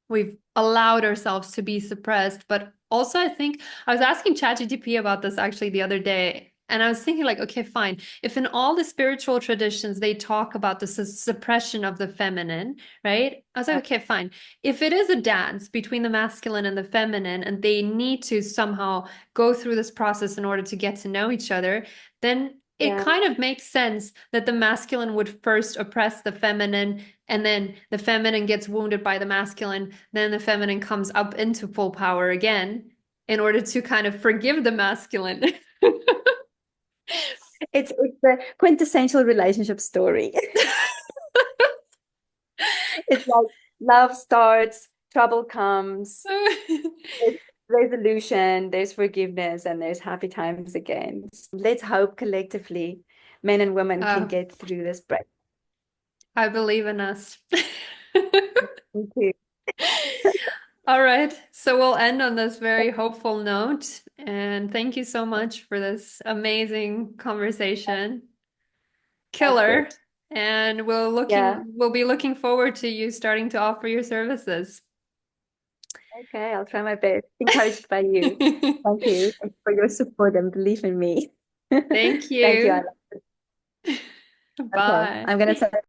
we've allowed ourselves to be suppressed. But also, I think I was asking ChatGPT about this actually the other day. And I was thinking, like, okay, fine. If in all the spiritual traditions they talk about the suppression of the feminine, right? I was like, okay, fine. If it is a dance between the masculine and the feminine, and they need to somehow go through this process in order to get to know each other, then it Yeah. kind of makes sense that the masculine would first oppress the feminine, and then the feminine gets wounded by the masculine, then the feminine comes up into full power again in order to kind of forgive the masculine. It's the quintessential relationship story. It's like love starts, trouble comes, there's resolution, there's forgiveness, and there's happy times again. Let's hope collectively men and women can uh, get through this break. I believe in us. Thank you. All right. So we'll end on this very hopeful note. And thank you so much for this amazing conversation. Sounds Killer. good. And Yeah. we'll be looking forward to you starting to offer your services. Okay, I'll try my best. Encouraged by you. Thank you. Thanks for your support and belief in me. Thank Thank you. you. Okay, Bye. I'm gonna